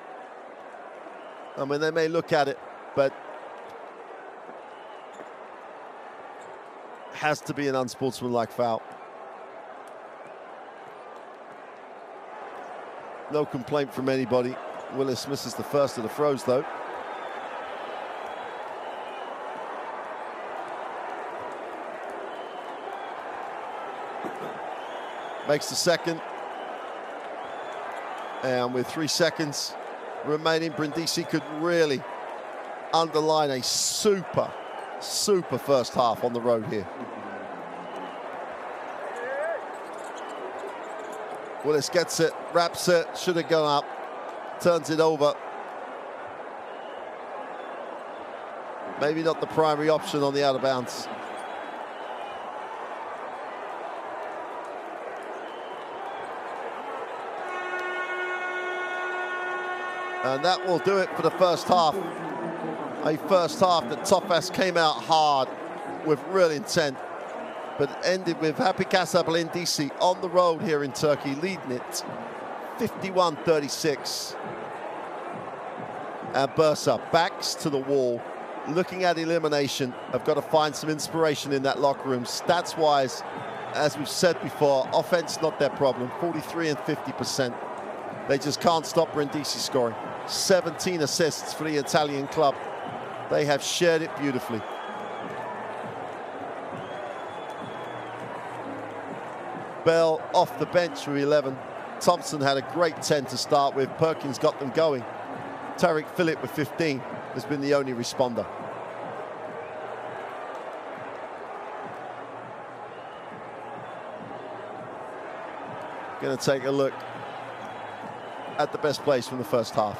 I mean, they may look at it, but has to be an unsportsmanlike foul. No complaint from anybody. Willis misses the first of the throws, though. Makes the second. And with 3 seconds remaining, Brindisi could really underline a super first half on the road here. Willis gets it, wraps it, should have gone up, turns it over. Maybe not the primary option on the out of bounds. And that will do it for the first half. A first half that Tofas came out hard with real intent, but ended with Happy Casa Brindisi on the road here in Turkey, leading it 51-36. And Bursa backs to the wall, looking at elimination. I've got to find some inspiration in that locker room. Stats-wise, as we've said before, offense not their problem, 43 and 50%. They just can't stop Brindisi scoring. 17 assists for the Italian club. They have shared it beautifully. Bell off the bench for 11. Thompson had a great 10 to start with. Perkins got them going. Tariq Phillip with 15 has been the only responder. Going to take a look at the best plays from the first half.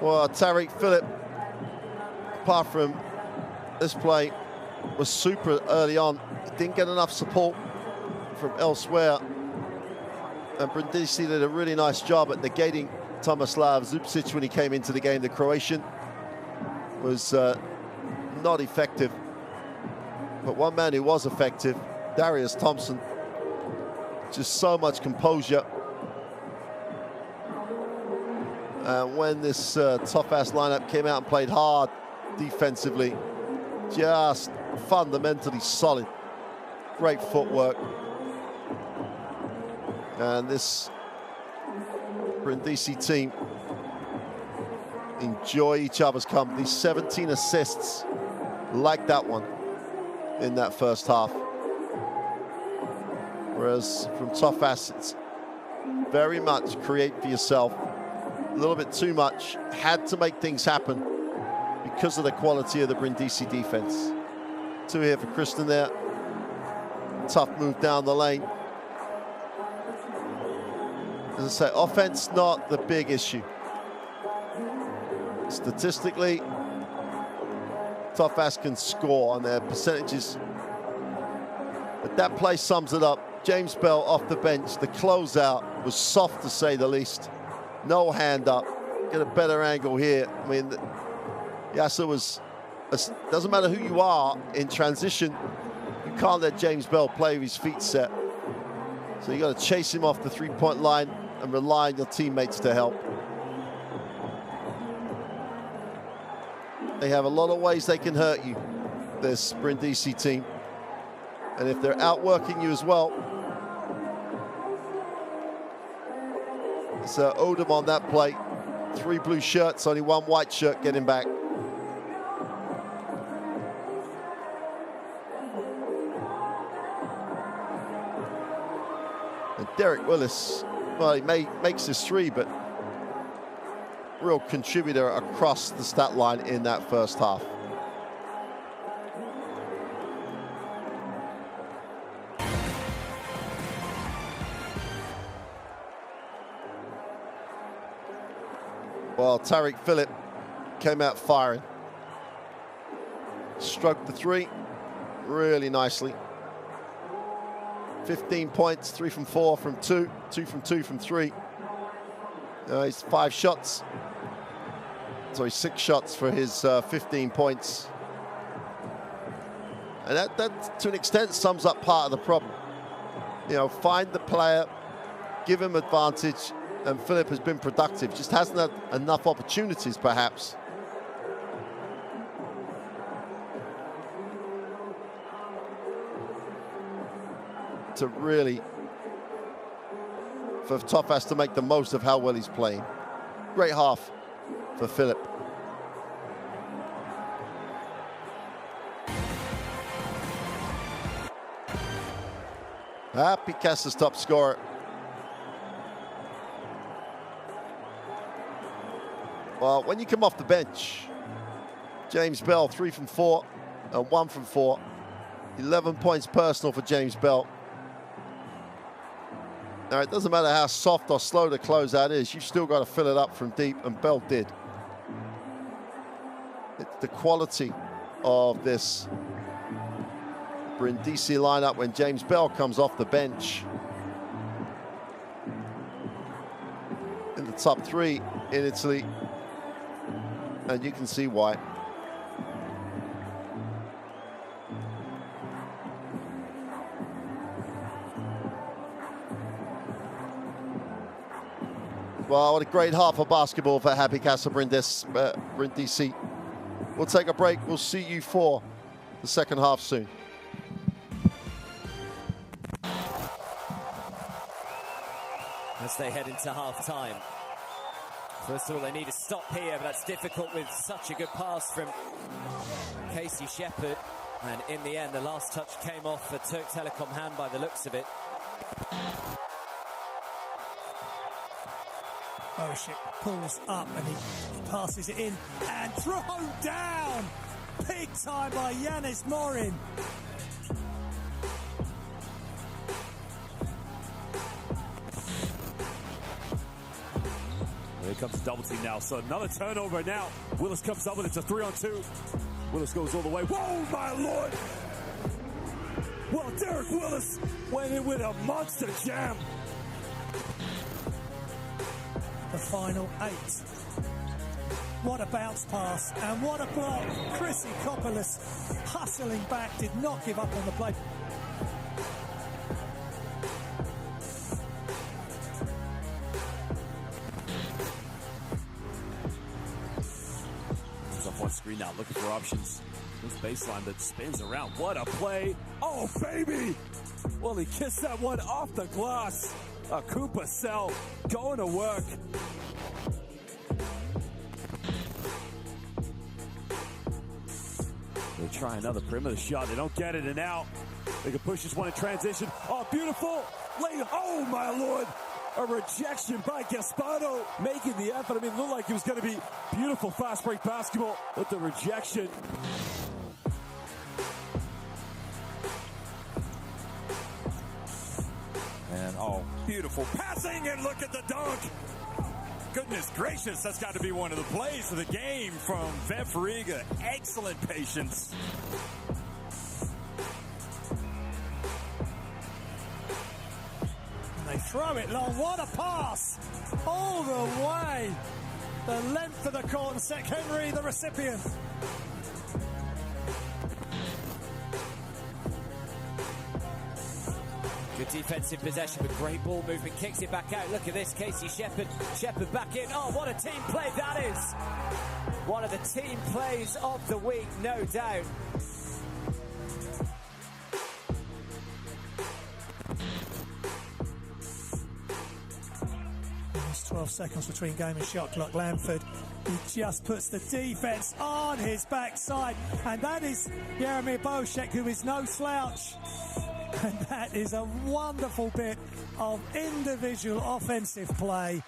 Well, Tariq Phillip, apart from this play, was super early on. He didn't get enough support from elsewhere. And Brindisi did a really nice job at negating Tomislav Zupcic when he came into the game. The Croatian was not effective. But one man who was effective, Darius Thompson, just so much composure. When this tough-ass lineup came out and played hard defensively, just fundamentally solid. Great footwork. And this Brindisi team enjoy each other's company. 17 assists like that one in that first half. Whereas from Tofas, it's very much create for yourself. A little bit too much, had to make things happen because of the quality of the Brindisi defense. 2 here for Kristen there. Tough move down the lane. As I say, offense not the big issue. Statistically, Tofas can score on their percentages. But that play sums it up. James Bell off the bench. The closeout was soft to say the least. No hand up. Get a better angle here. I mean, Yasser was, doesn't matter who you are in transition, you can't let James Bell play with his feet set. So you got to chase him off the three-point line and rely on your teammates to help. They have a lot of ways they can hurt you, this Brindisi team. And if they're outworking you as well, it's Odom on that play. 3 blue shirts, only 1 white shirt getting back. And Derek Willis, well, he makes his 3, but real contributor across the stat line in that first half. Well, Tariq Phillip came out firing. Stroked the 3 really nicely. 15 points, 3 from 4 from 2, 2 from 2 from 3. He's 5 shots. Sorry, 6 shots for his 15 points. And that, to an extent, sums up part of the problem. You know, find the player, give him advantage, and Phillip has been productive. Just hasn't had enough opportunities, perhaps. To really, for Tofas to make the most of how well he's playing. Great half for Phillip. Picasa's top scorer. Well, when you come off the bench, James Bell, 3 from 4 and 1 from 4. 11 points personal for James Bell. Now, it doesn't matter how soft or slow the closeout is, you've still got to fill it up from deep, and Bell did. It's the quality of this Brindisi lineup when James Bell comes off the bench. In the top 3 in Italy, and you can see why. Well, what a great half of basketball for Happy Casa Brindisi. We'll take a break. We'll see you for the second half soon. As they head into half-time. First of all, they need a stop here, but that's difficult with such a good pass from Casey Shepherd. And in the end, the last touch came off a Turk Telekom hand by the looks of it. Borusic pulls up and he passes it in and thrown down. Big time by Yanis Morin. Here comes the double team now, so another turnover now. Willis comes up with it, it's a 3-on-2. Willis goes all the way. Whoa, my Lord! Well, Derek Willis went in with a monster jam. The final 8. What a bounce pass and what a block. Chrissy Kopolis hustling back, did not give up on the play. On screen now, looking for options. This baseline that spins around. What a play. Oh, baby. Well, he kissed that one off the glass. A Koopa cell going to work. They try another perimeter shot. They don't get it, and now they can push this one in transition. Oh, beautiful. Late. Oh, my Lord. A rejection by Gaspano, making the effort. I mean, it looked like it was going to be beautiful fast break basketball, but the rejection. And oh, beautiful passing, and look at the dunk. Goodness gracious, that's got to be one of the plays of the game from Van Fariga. Excellent patience. They throw it long. What a pass! All the way. The length of the court, and Sek Henry, the recipient. Good defensive possession, but great ball movement. Kicks it back out. Look at this, Casey Shepherd. Shepherd back in. Oh, what a team play that is. One of the team plays of the week, no doubt. 12 seconds between game and shot clock. Lamford, he just puts the defence on his backside, and that is Jeremy Boschek, who is no slouch. And that is a wonderful bit of individual offensive play.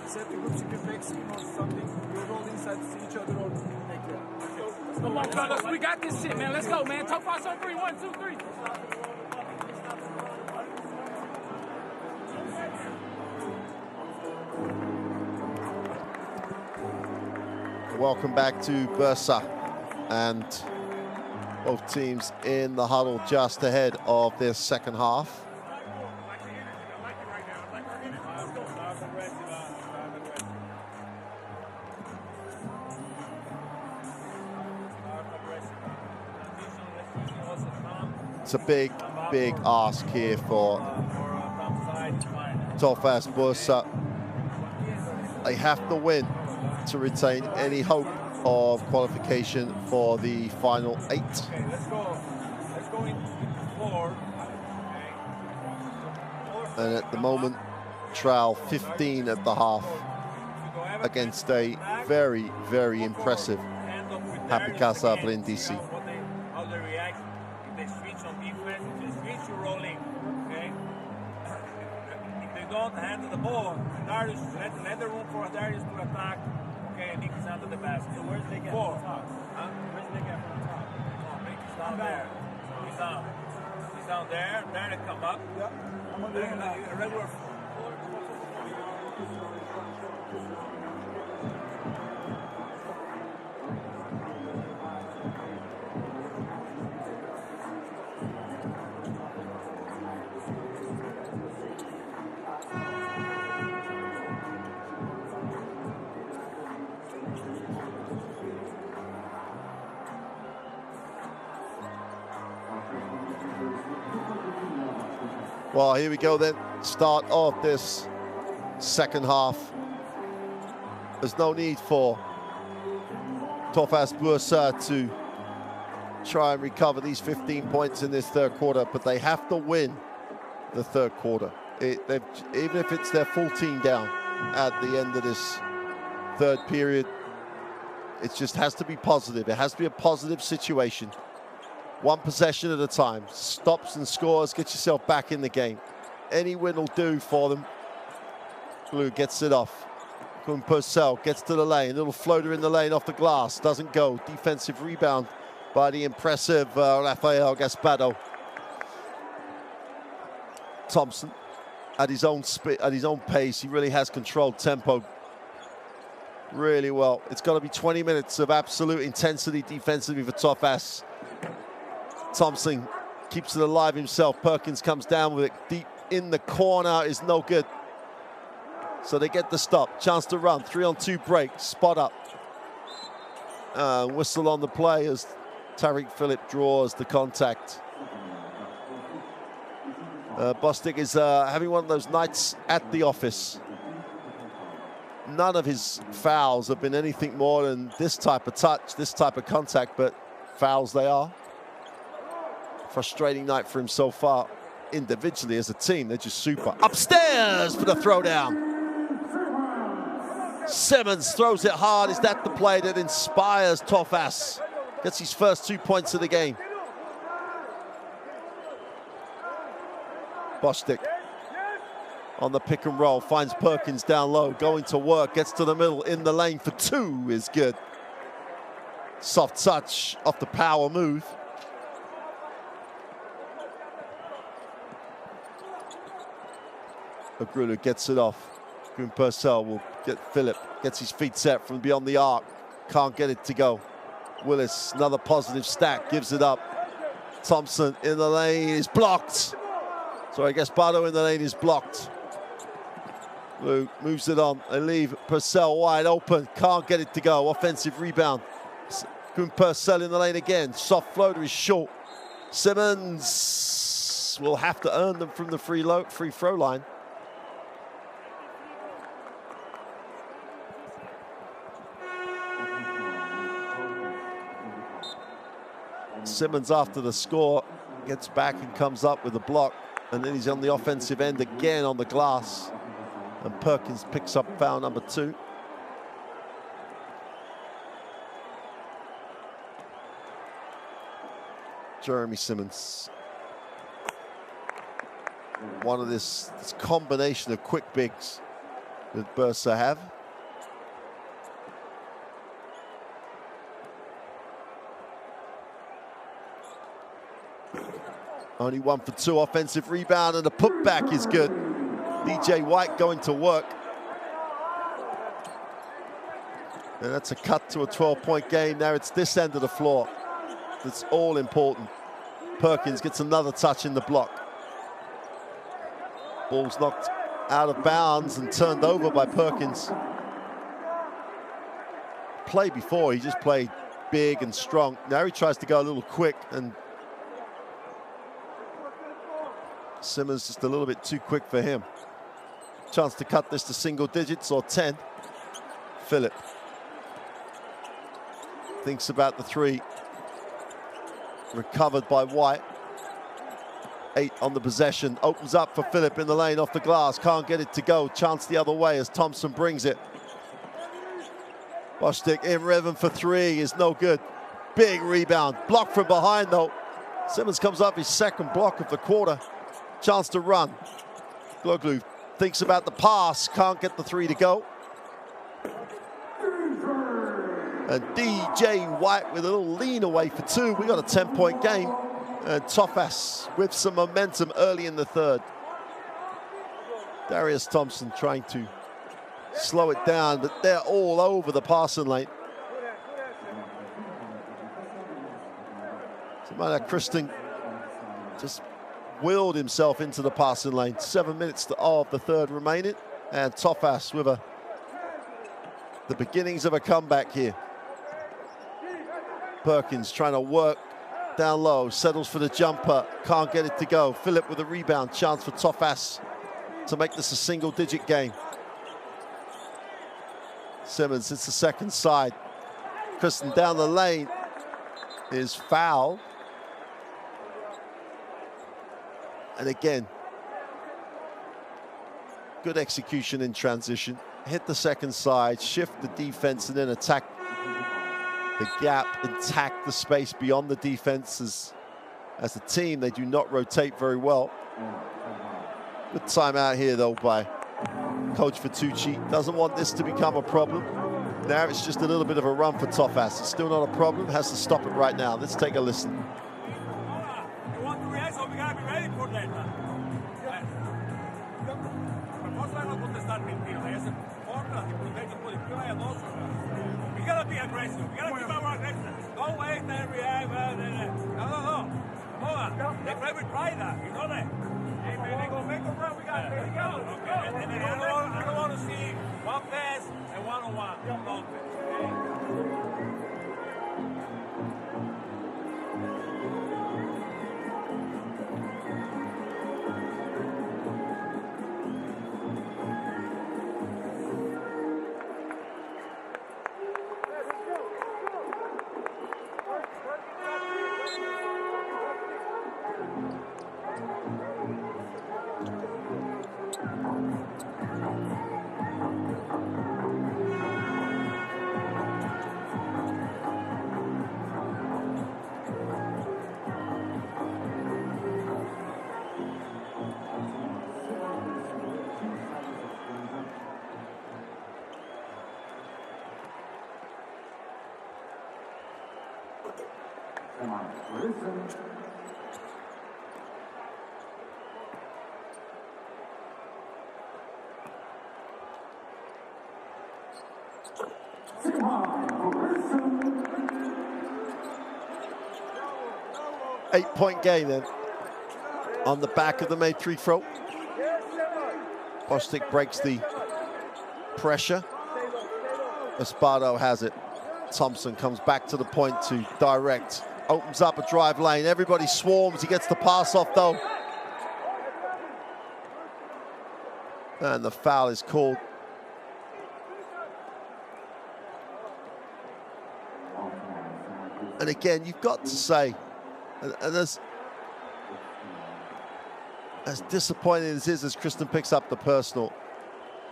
Set the group screen, back screen or something. You roll inside, see each other or make that. Come on, fellas, we got this shit, man. Let's go, man. Tofas on 3, 1, 2, 3. welcome back to Bursa, and both teams in the huddle just ahead of their second half. It's a big, big ask here for Tofas Bursa. They have to win to retain any hope of qualification for the final 8. Okay, let's go in 4. And at the moment, trail 15 at the half against a very, very impressive Happy Casa Brindisi. How they react, if they switch on defense, if they switch, you're rolling, okay? If they don't handle the ball, Darius, let the room for Darius to attack, okay, and Nick is under the basket. So where's they get from the top? Where's they get from the top? Oh, Nick is down there. He's down. He's down there. There they come up. Yeah. I'm on the regular. Well, here we go then. Start of this second half. There's no need for Tofas Bursa to try and recover these 15 points in this third quarter, but they have to win the third quarter. Even if it's their full team down at the end of this third period, it just has to be positive. It has to be a positive situation. One possession at a time. Stops and scores. Get yourself back in the game. Any win will do for them. Blue gets it off. Purcell gets to the lane. Little floater in the lane off the glass. Doesn't go. Defensive rebound by the impressive Rafael Gasparo. Thompson at his own pace. He really has controlled tempo really well. It's got to be 20 minutes of absolute intensity defensively for Tofas. Thompson keeps it alive himself. Perkins comes down with it deep in the corner. Is no good. So they get the stop. Chance to run. 3-on-2 break. Spot up. Whistle on the play as Tariq Phillip draws the contact. Bostic is having one of those nights at the office. None of his fouls have been anything more than this type of touch, this type of contact, but fouls they are. Frustrating night for him so far. Individually, as a team, they're just super. Upstairs for the throwdown. Simmons throws it hard. Is that the play that inspires Tofas? Gets his first 2 points of the game. Bostic on the pick and roll. Finds Perkins down low. Going to work. Gets to the middle. In the lane for 2 is good. Soft touch off the power move. Agrulu gets it off. Purcell will get Phillip. Gets his feet set from beyond the arc. Can't get it to go. Willis, another positive stack. Gives it up. Thompson in the lane is blocked. So I guess Bardo in the lane is blocked. Luke moves it on. They leave Purcell wide open. Can't get it to go. Offensive rebound. Purcell in the lane again. Soft floater is short. Simmons will have to earn them from the free throw line. Simmons, after the score, gets back and comes up with a block, and then he's on the offensive end again on the glass, and Perkins picks up foul number 2. Jeremy Simmons. One of this combination of quick bigs that Bursa have. Only 1 for 2 offensive rebound, and the putback is good. DJ White going to work. And that's a cut to a 12-point game. Now it's this end of the floor that's all important. Perkins gets another touch in the block. Ball's knocked out of bounds and turned over by Perkins. Play before, he just played big and strong. Now he tries to go a little quick, and Simmons just a little bit too quick for him. Chance to cut this to single digits or 10. Phillip thinks about the three. Recovered by White. 8 on the possession. Opens up for Phillip in the lane off the glass. Can't get it to go. Chance the other way as Thompson brings it. Bostic in rhythm for three is no good. Big rebound. Blocked from behind though. Simmons comes up his second block of the quarter. Chance to run. Gloglu thinks about the pass. Can't get the three to go. And DJ White with a little lean away for two. We got a 10-point game. And Tofas with some momentum early in the third. Darius Thompson trying to slow it down, but they're all over the passing lane. Samana Kristen just willed himself into the passing lane. 7 minutes of the third remaining. And Tofas with the beginnings of a comeback here. Perkins trying to work down low, settles for the jumper, can't get it to go. Phillip with a rebound, chance for Tofas to make this a single-digit game. Simmons, it's the second side. Kristen down the lane is fouled. And again, good execution in transition. Hit the second side, shift the defense, and then attack the gap, attack the space beyond the defense. As a team, they do not rotate very well. Good timeout here, though, by Coach Fatucci. Doesn't want this to become a problem. Now it's just a little bit of a run for Tofas. It's still not a problem. Has to stop it right now. Let's take a listen. You want to react, so we gotta be ready for that. We gotta be aggressive. We gotta keep our aggression. Don't wait and react. No. Come on. They play with pride now. You know that. Hey, man, they gonna make a run. We gotta take it out. Okay. And I don't want to see one pass and one-on-one. Don't Eight-point game then on the back of the made free throw. Bostic breaks the pressure. Espardo has it. Thompson comes back to the point to direct. Opens up a drive lane. Everybody swarms. He gets the pass off though. And the foul is called. And again, you've got to say, and as disappointing as it is as Kristen picks up the personal,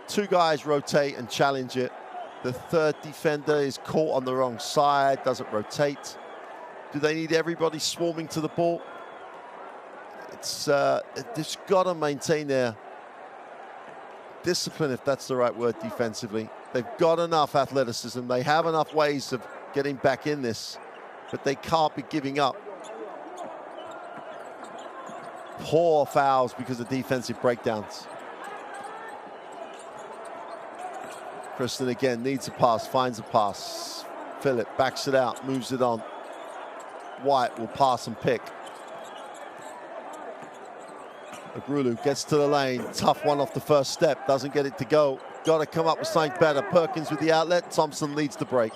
two guys rotate and challenge it. The third defender is caught on the wrong side, doesn't rotate. Do they need everybody swarming to the ball? They've got to maintain their discipline, if that's the right word, defensively. They've got enough athleticism. They have enough ways of getting back in this, but they can't be giving up poor fouls because of defensive breakdowns. Kristen again needs a pass, finds a pass. Phillip backs it out, moves it on. White will pass and pick. Agrulu gets to the lane, tough one off the first step, doesn't get it to go. Got to come up with something better. Perkins with the outlet, Thompson leads the break.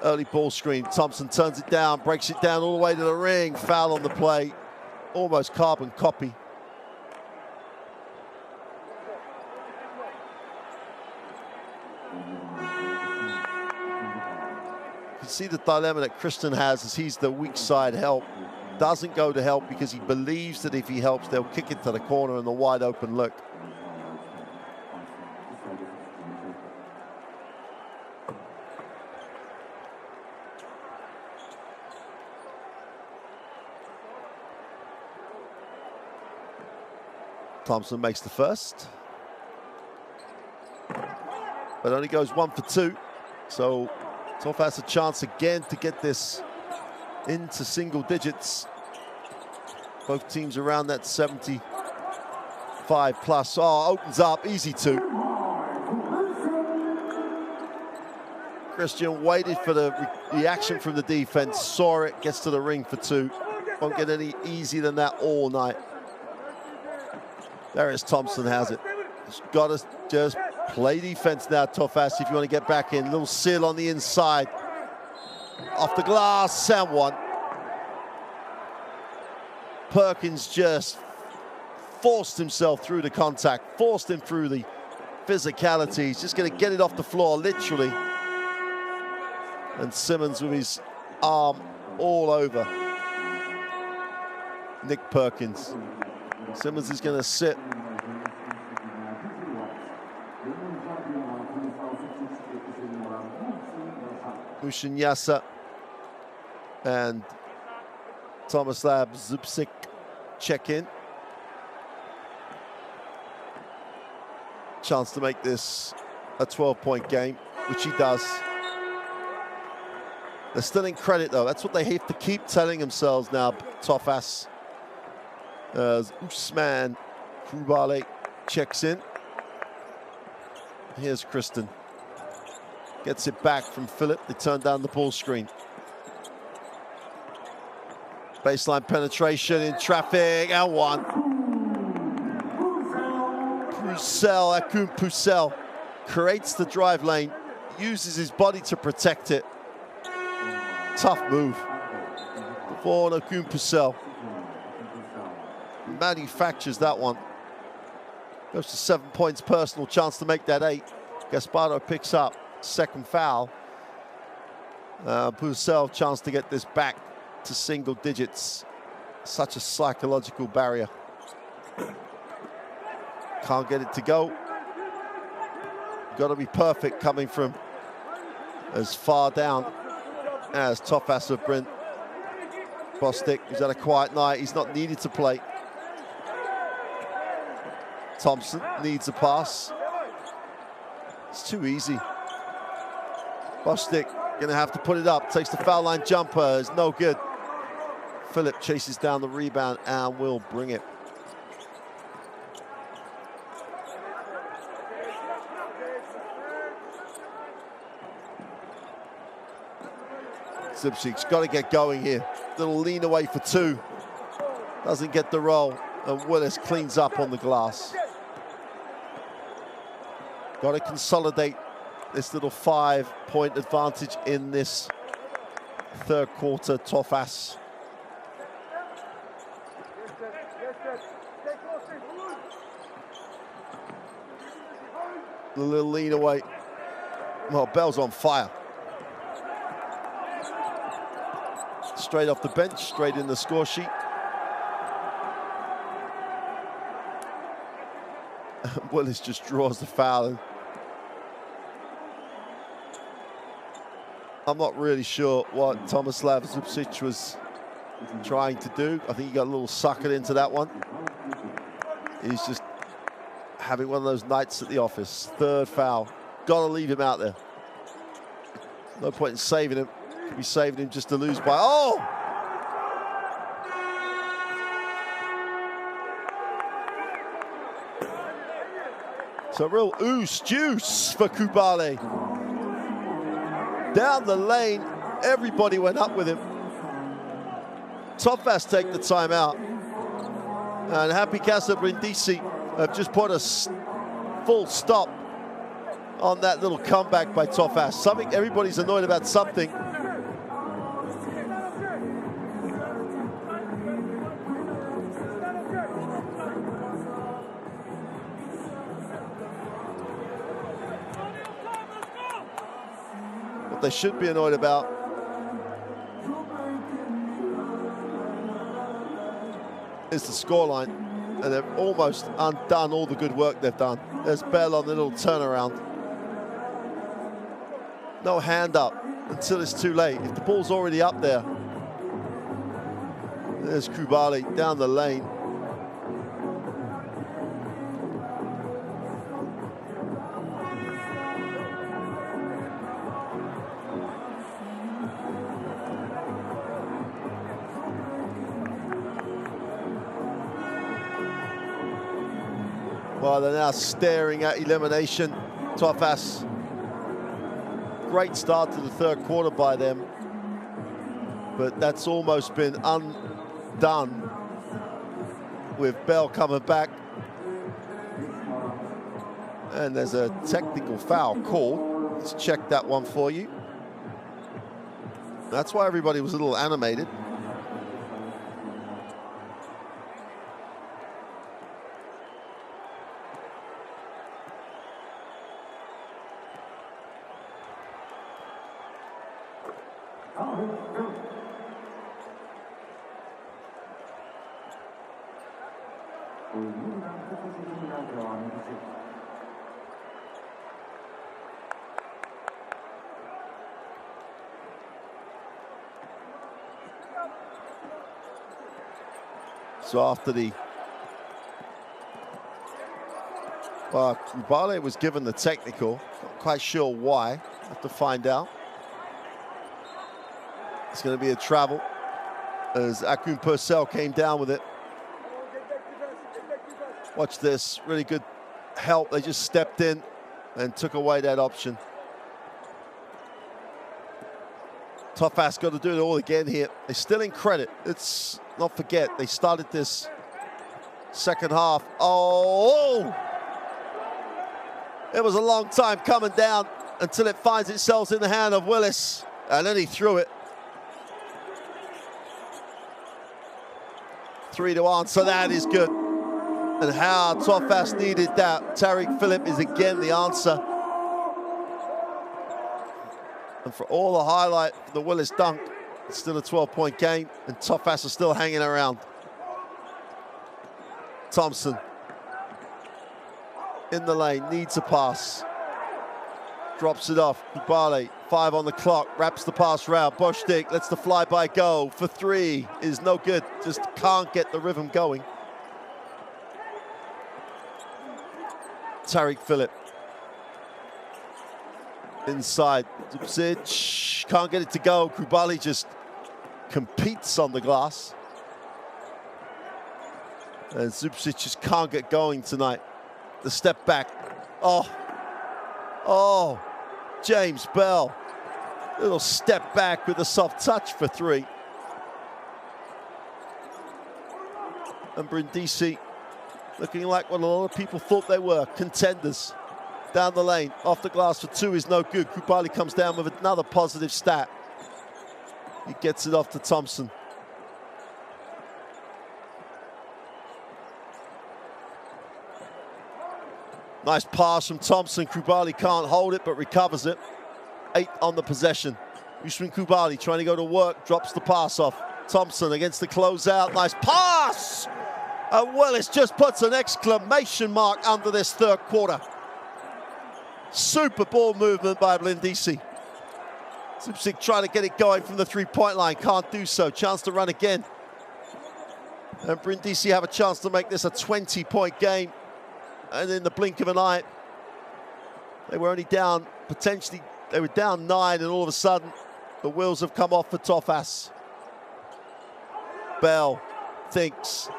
Early ball screen, Thompson turns it down, breaks it down all the way to the ring. Foul on the play, almost carbon copy. You can see the dilemma that Kristen has as he's the weak side help. Doesn't go to help because he believes that if he helps, they'll kick it to the corner and the wide open look. Thompson makes the first, but only goes 1 for 2. So Tofas has a chance again to get this into single digits. Both teams around that 75 plus. Oh, opens up, easy 2. Christian waited for the reaction from the defense, saw it, gets to the ring for 2. Won't get any easier than that all night. There is Thompson has it. He's got to just play defense now, Tofas, if you want to get back in. Little seal on the inside. Off the glass, and 1. Perkins just forced himself through the contact, forced him through the physicality. He's just going to get it off the floor, literally. And Simmons with his arm all over Nick Perkins. Simmons is going to sit. Mushinyasa and Tomislav Zupsik check in. Chance to make this a 12-point game, which he does. They're still in credit, though. That's what they have to keep telling themselves now, Tofas. As Usman Krubale checks in. Here's Kristen. Gets it back from Phillip. They turn down the ball screen. Baseline penetration in traffic, and 1. Akun Pucel creates the drive lane, uses his body to protect it. Tough move for Akun Pucel. Manufactures that one. Goes to 7 points personal, chance to make that 8. Gaspardo picks up, second foul. Pucel chance to get this back to single digits. Such a psychological barrier. Can't get it to go. Got to be perfect coming from as far down as Tofas Bursa. Bostic, who's had a quiet night, he's not needed to play. Thompson needs a pass. It's too easy. Bostic gonna have to put it up. Takes the foul line jumper, it's no good. Phillip chases down the rebound and will bring it. Zipsik's got to get going here. Little lean away for 2. Doesn't get the roll, and Willis cleans up on the glass. Got to consolidate this little 5-point advantage in this third quarter, Tofas. The little lean away. Well, Bell's on fire. Straight off the bench, straight in the score sheet. Willis just draws the foul. I'm not really sure what Tomislav Zupsic was trying to do. I think he got a little suckered into that one. He's just having one of those nights at the office. Third foul. Got to leave him out there. No point in saving him. Could be saving him just to lose by. Oh! So real ooze juice for Kubale. Down the lane, everybody went up with him. Tofas take the timeout. And happy Casa Brindisi have just put a full stop on that little comeback by Tofas. Something, everybody's annoyed about something. What they should be annoyed about is the scoreline, and they've almost undone all the good work they've done. There's Bell on the little turnaround. No hand up until it's too late. If the ball's already up there, there's Kubale down the lane. Well, they're now staring at elimination. Tofas. Great start to the third quarter by them, but that's almost been undone with Bell coming back. And there's a technical foul call. Let's check that one for you. That's why everybody was a little animated. So after the Kubale was given the technical, not quite sure why, have to find out. It's going to be a travel as Akun Purcell came down with it. Watch this, really good help. They just stepped in and took away that option. Tofas got to do it all again here. They're still in credit. Let's not forget, they started this second half. Oh! It was a long time coming down until it finds itself in the hand of Willis. And then he threw it. 3 to answer that is good. And how Tofas needed that. Tariq Phillip is again the answer. And for all the highlight for the Willis dunk, it's still a 12-point game, and Tofas are still hanging around. Thompson in the lane, needs a pass. Drops it off. Kubale, 5 on the clock, wraps the pass round. Boschdik lets the flyby go for 3. Is no good, just can't get the rhythm going. Tariq Phillip. Inside, Zubcic can't get it to go. Kubale just competes on the glass. And Zubcic just can't get going tonight. The step back. Oh, James Bell. Little step back with a soft touch for 3. And Brindisi looking like what a lot of people thought they were, contenders. Down the lane, off the glass for 2 is no good. Kubale comes down with another positive stat. He gets it off to Thompson. Nice pass from Thompson. Kubale can't hold it, but recovers it. 8 on the possession. Usman Kubale trying to go to work, drops the pass off. Thompson against the closeout. Nice pass! And Willis just puts an exclamation mark under this third quarter. Super ball movement by Brindisi. Zubcic trying to get it going from the 3-point line. Can't do so. Chance to run again. And Brindisi have a chance to make this a 20-point game. And in the blink of an eye, they were only down, potentially, they were down 9, and all of a sudden, the wheels have come off for Tofas. Bell thinks,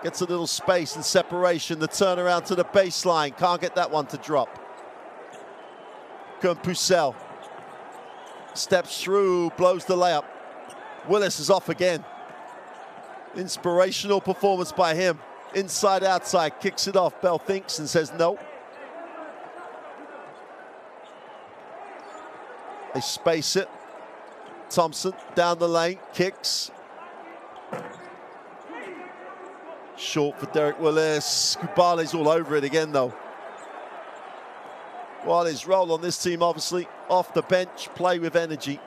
Gets a little space and separation. The turnaround to the baseline. Can't get that one to drop. Pucel steps through, blows the layup. Willis is off again. Inspirational performance by him. Inside, outside, kicks it off. Bell thinks and says no. They space it. Thompson down the lane, kicks. Short for Derek Willis. Kubale's all over it again, though. Well, his role on this team, obviously, off the bench, play with energy.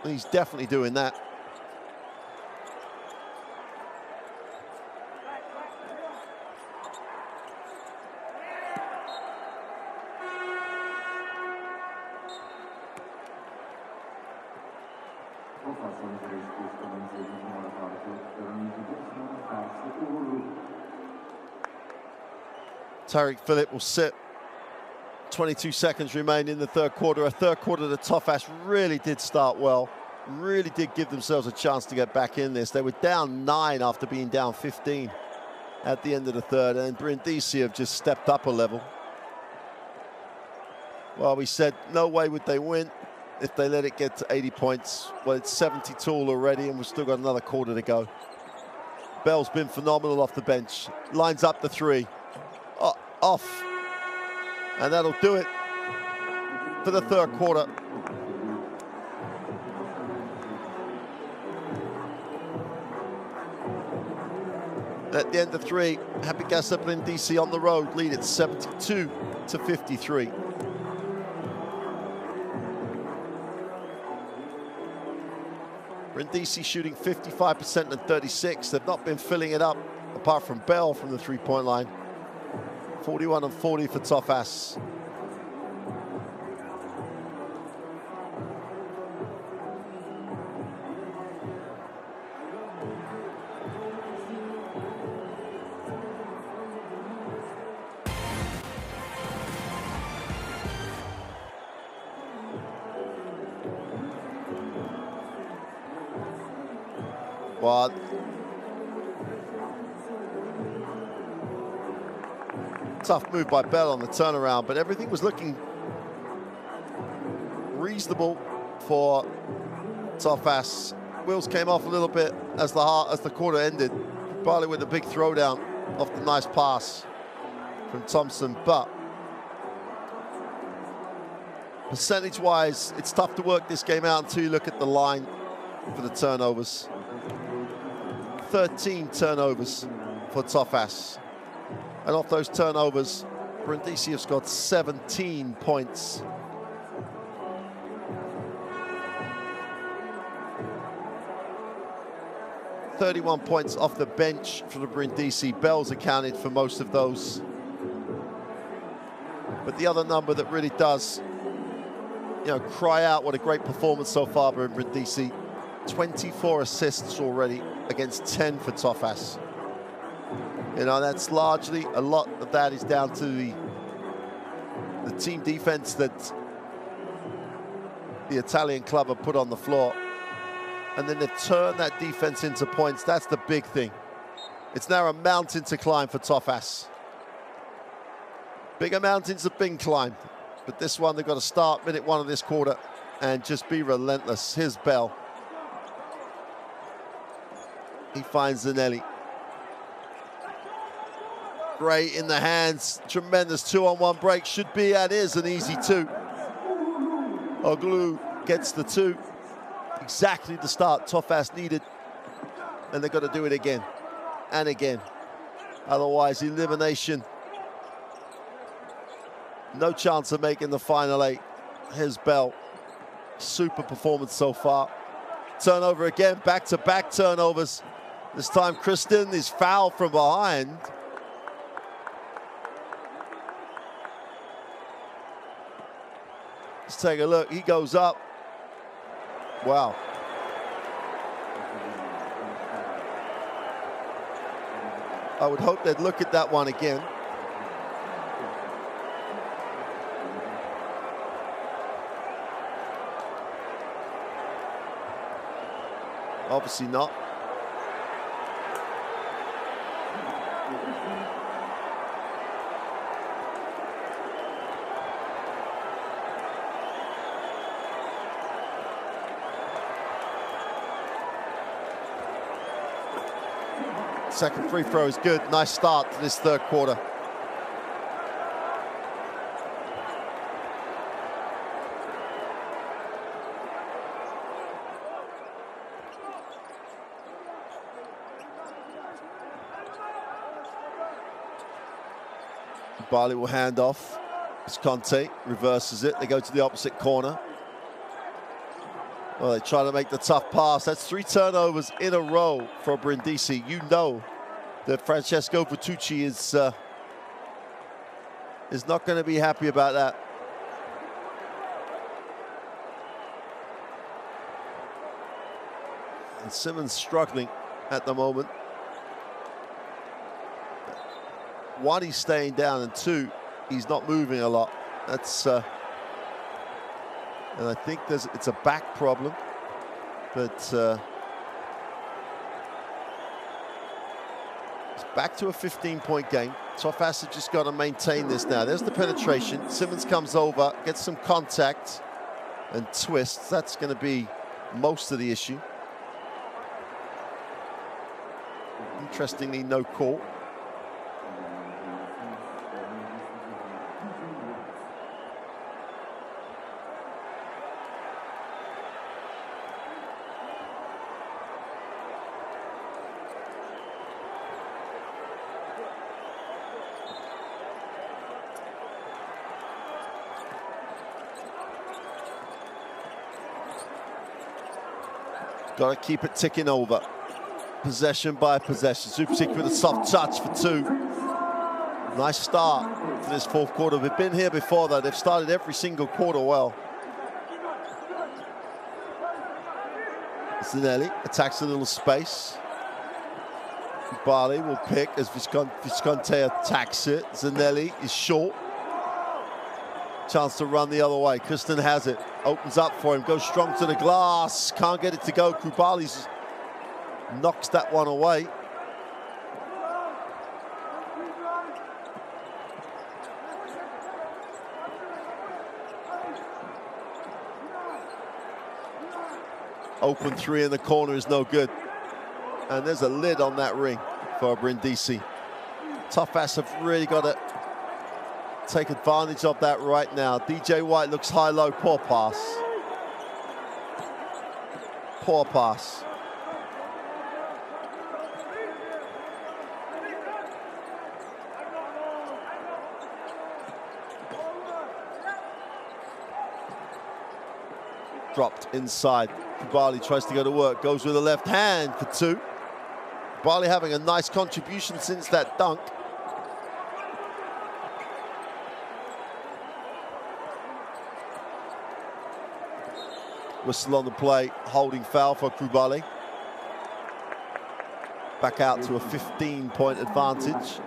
He's definitely doing that. Tariq Phillip will sit. 22 seconds remain in the third quarter. A third quarter that Tofas really did start well. Really did give themselves a chance to get back in this. They were down 9 after being down 15 at the end of the third. And Brindisi have just stepped up a level. Well, we said no way would they win if they let it get to 80 points. Well, it's 72 already, and we've still got another quarter to go. Bell's been phenomenal off the bench. Lines up the three. Off. And that'll do it for the third quarter. At the end of 3, Happy Casa Brindisi on the road lead at 72-53. Brindisi shooting 55% and 36. They've not been filling it up, apart from Bell from the three-point line. 41 and 40 for Tofas. Well, tough move by Bell on the turnaround, but everything was looking reasonable for Tofas. Wheels came off a little bit as the quarter ended, partly with a big throwdown off the nice pass from Thompson, but percentage-wise, it's tough to work this game out until you look at the line for the turnovers. 13 turnovers for Tofas. And off those turnovers, Brindisi have scored 17 points. .31 points off the bench for the Brindisi. Bell's accounted for most of those. But the other number that really does, cry out what a great performance so far by Brindisi. 24 assists already against 10 for Tofas. That's largely, a lot of that is down to the team defense that the Italian club have put on the floor. And then they've turned that defense into points. That's the big thing. It's now a mountain to climb for Tofas. Bigger mountains have been climbed, but this one they've got to start minute 1 of this quarter and just be relentless. Here's Bell. He finds Zanelli. Great in the hands, tremendous 2-on-1 break, should be and is an easy 2. Oglu gets the 2. Exactly the start Tofas needed, and they've got to do it again and again. Otherwise, elimination. No chance of making the final 8. Here's Bell. Super performance so far. Turnover again, back-to-back turnovers. This time Kristen is fouled from behind. Let's take a look. He goes up. Wow. I would hope they'd look at that one again. Obviously not. Second free throw is good. Nice start to this third quarter. Barley will hand off. It's Conte, reverses it. They go to the opposite corner. Well, they try to make the tough pass. That's 3 turnovers in a row for Brindisi. You know that Francesco Bertucci is not going to be happy about that. And Simmons struggling at the moment. 1, he's staying down, and 2, he's not moving a lot. That's and I think it's a back problem, but it's back to a 15-point game. Tofas has just got to maintain this now. There's the penetration. Simmons comes over, gets some contact, and twists. That's going to be most of the issue. Interestingly, no call. Got to keep it ticking over. Possession by possession. Zubcic with a soft touch for 2. Nice start for this fourth quarter. We've been here before, though. They've started every single quarter well. Zanelli attacks a little space. Barley will pick as Visconti attacks it. Zanelli is short. Chance to run the other way. Kristen has it. Opens up for him. Goes strong to the glass. Can't get it to go. Krubali's knocks that one away. Open 3 in the corner is no good. And there's a lid on that ring for Brindisi. Tofas have really got to take advantage of that right now. DJ White looks high-low. Poor pass. Poor pass. Dropped inside. Barley tries to go to work. Goes with the left hand for 2. Barley having a nice contribution since that dunk. Whistle on the play, holding foul for Krubali. Back out to a 15-point advantage.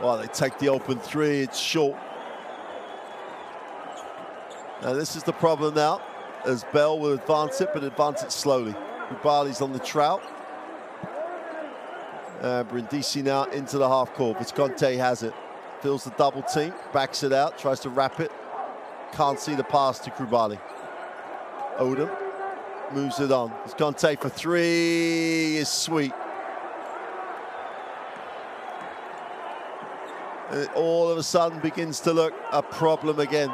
Well, they take the open 3, it's short. Now this is the problem now, as Bell will advance it, but advance it slowly. Barley's on the trout. Brindisi now into the half court. Visconti has it. Feels the double team, backs it out, tries to wrap it. Can't see the pass to Krubali. Odom moves it on. Visconti for 3 is sweet. And it all of a sudden begins to look a problem again.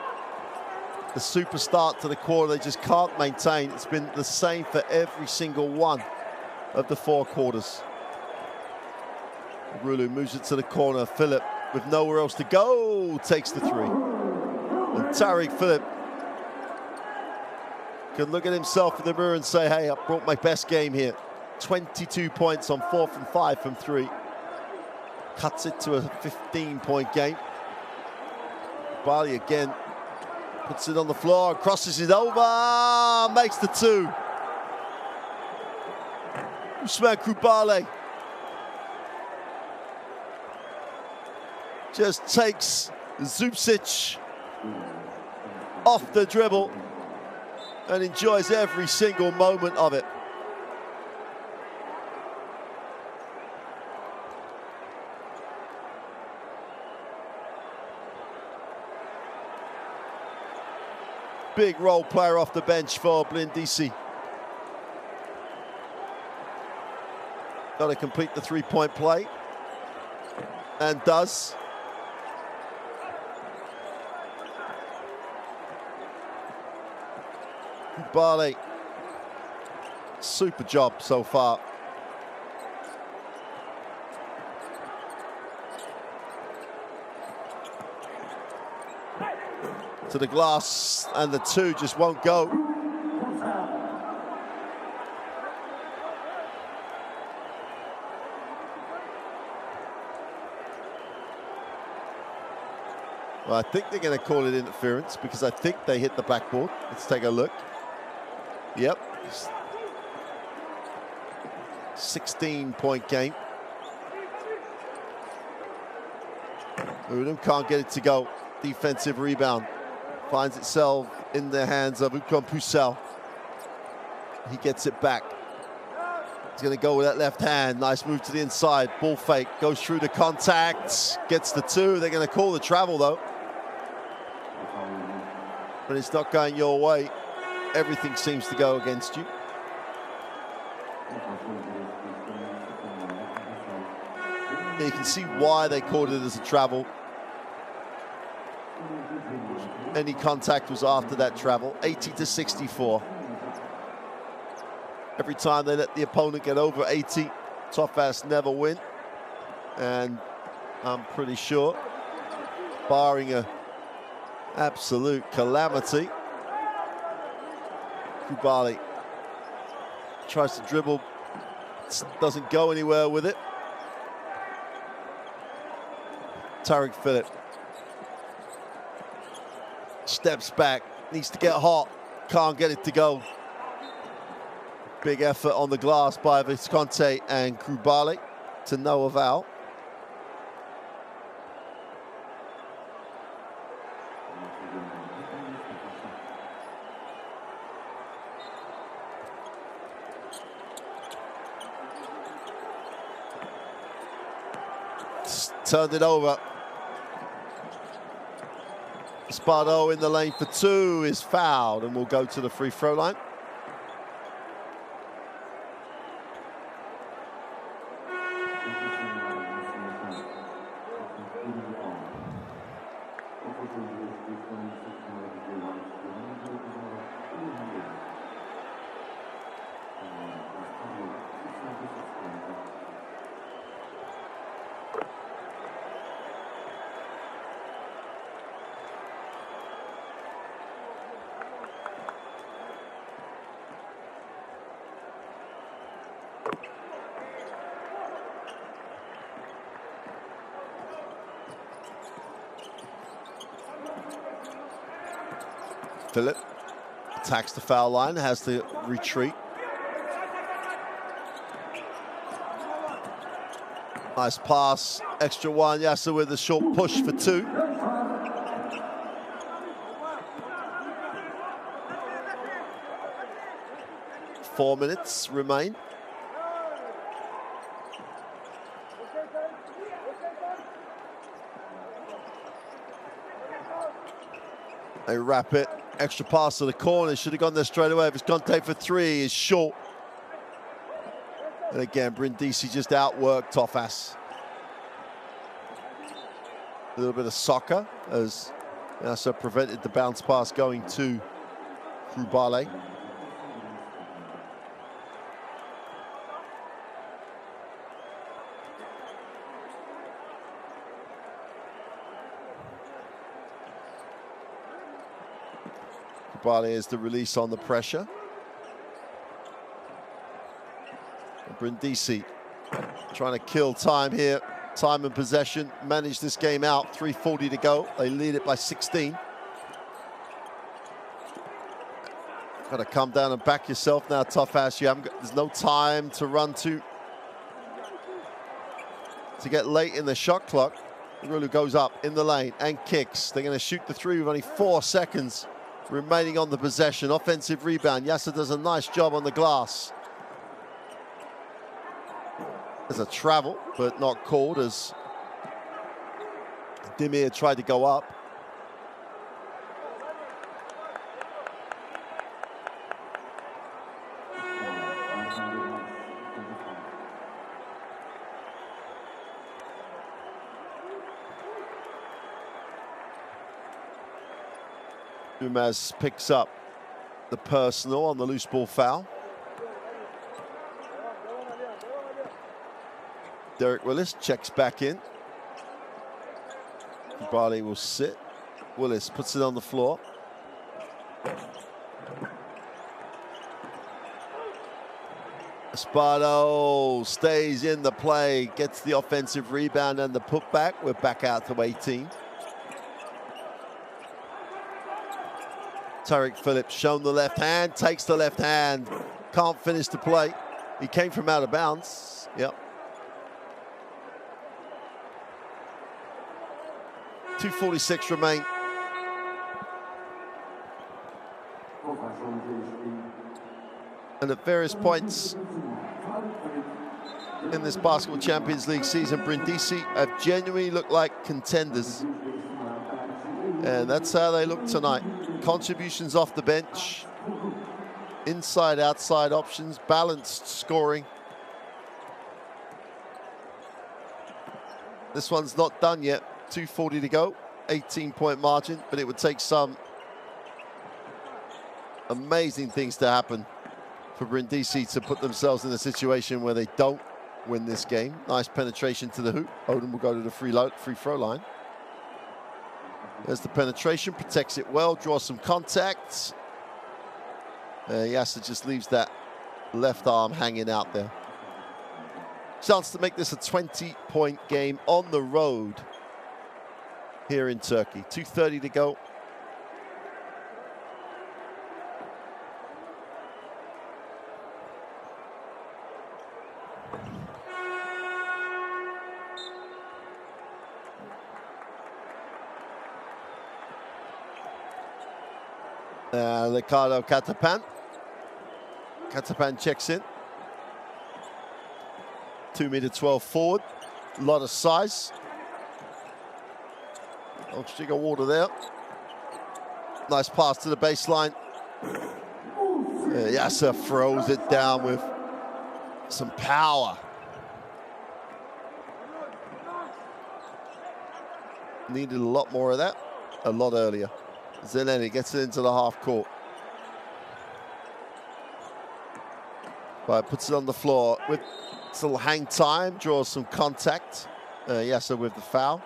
The super start to the quarter, they just can't maintain. It's been the same for every single one of the 4 quarters. Rulu moves it to the corner. Phillip, with nowhere else to go, takes the 3. And Tariq Phillip can look at himself in the mirror and say, hey, I brought my best game here. 22 points on 4 from 5 from 3. Cuts it to a 15-point game. Barley again puts it on the floor, crosses it over, makes the 2. Usman Krubali just takes Zubcic off the dribble and enjoys every single moment of it. Big role player off the bench for Brindisi. Got to complete the three-point play, and does. Barley, super job so far. To the glass, and the two just won't go. Well, I think they're going to call it interference because I think they hit the backboard. Let's take a look. Yep. 16-point game. Udom can't get it to go. Defensive rebound. Finds itself in the hands of Ukon Pusel. He gets it back. He's going to go with that left hand. Nice move to the inside. Ball fake. Goes through the contact. Gets the two. They're going to call the travel, though. But it's not going your way. Everything seems to go against you. You can see why they called it as a travel. Any contact was after that travel. 80-64. Every time they let the opponent get over 80, Tofas never win. And I'm pretty sure, barring a absolute calamity, Kubali tries to dribble, doesn't go anywhere with it. Tariq Phillip steps back, needs to get hot, can't get it to go. Big effort on the glass by Visconti and Kubali to no avail. Turned it over. Spardo in the lane for two is fouled and will go to the free throw line. Phillip attacks the foul line, has to retreat. Nice pass, extra one. Yasser with a short push for two. Four minutes remain. They wrap it. Extra pass to the corner. Should have gone there straight away. Visconti for three is short. And again, Brindisi just outworked Tofas. A little bit of soccer as Yasser prevented the bounce pass going to Krubale. Krubale is the release on the pressure. Brindisi trying to kill time here. Time and possession. Manage this game out. 3:40 to go. They lead it by 16. Got to come down and back yourself now, Tofas. There's no time to run to get late in the shot clock. Rulu goes up in the lane and kicks. They're going to shoot the three with only 4 seconds remaining on the possession. Offensive rebound. Yasser does a nice job on the glass. There's a travel, but not called as Demir tried to go up. Umaz picks up the personal on the loose ball foul. Derek Willis checks back in. Barley will sit. Willis puts it on the floor. Espardo stays in the play, gets the offensive rebound and the putback. We're back out to 18. Tariq Phillips shown the left hand, takes the left hand, can't finish the play. He came from out of bounds. Yep. 2:46 remain. And at various points in this Basketball Champions League season, Brindisi have genuinely looked like contenders. And that's how they look tonight. Contributions off the bench, inside, outside options, balanced scoring. This one's not done yet. 2:40 to go, 18-point margin, but it would take some amazing things to happen for Brindisi to put themselves in a situation where they don't win this game. Nice penetration to the hoop. Odom will go to the free throw line. There's the penetration, protects it well, draws some contact. Yasser just leaves that left arm hanging out there. Chance to make this a 20-point game on the road here in Turkey. 2:30 to go. Ricardo Catapan. Catapan checks in. 2'12" forward. A lot of size. Oh, Chico Water there. Nice pass to the baseline. Yasser throws it down with some power. Needed a lot more of that a lot earlier. Zeleni gets it into the half court. But puts it on the floor with still hang time, draws some contact. Yasser with the foul.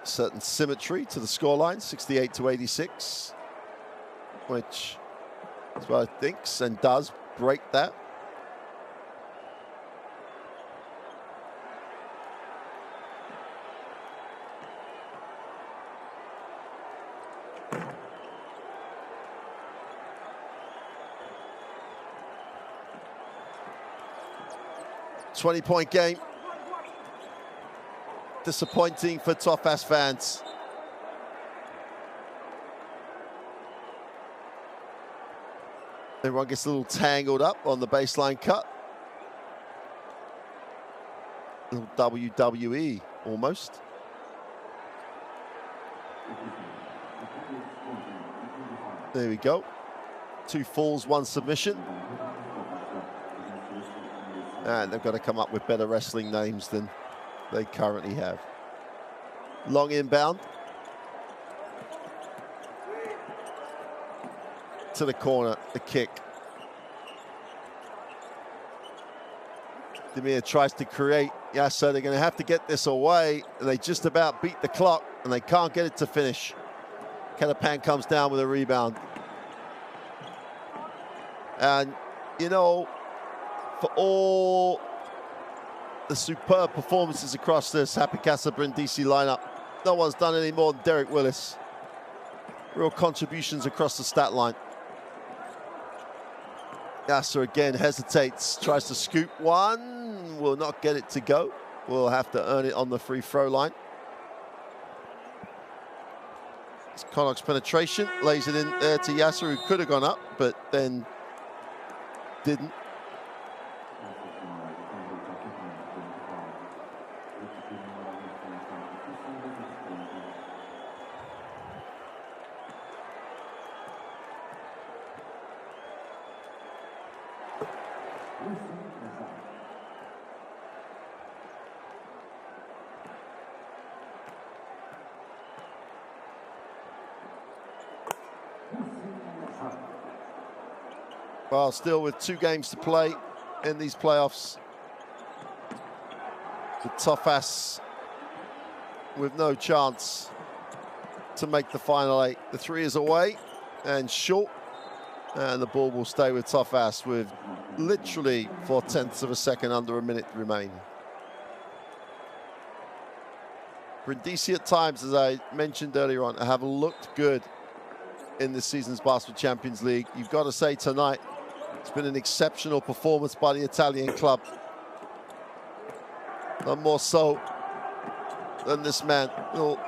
Certain symmetry to the scoreline, 68-86, which is what I think, and does break that. $20-point game. Disappointing for Tofas fans. Everyone gets a little tangled up on the baseline cut. A little WWE almost. There we go. 2 falls, 1 submission. And they've got to come up with better wrestling names than they currently have. Long inbound. To the corner, the kick. Demir tries to create. Yasser, they're going to have to get this away. They just about beat the clock, and they can't get it to finish. Catapan comes down with a rebound. And, you know, for all the superb performances across this Happy Casa Brindisi lineup, no one's done any more than Derek Willis. real contributions across the stat line. Yasser again hesitates, tries to scoop one, will not get it to go. Will have to earn it on the free throw line. It's Connacht's penetration, lays it in there to Yasser, who could have gone up, but then didn't. Well, still with 2 games to play in these playoffs. The Tofas with no chance to make the final 8. The 3 is away and short, and the ball will stay with Tofas with literally 4/10 of a second, under a minute remaining. Brindisi at times, as I mentioned earlier on, have looked good in this season's Basketball Champions League. You've got to say tonight, it's been an exceptional performance by the Italian club. None more so than this man. Little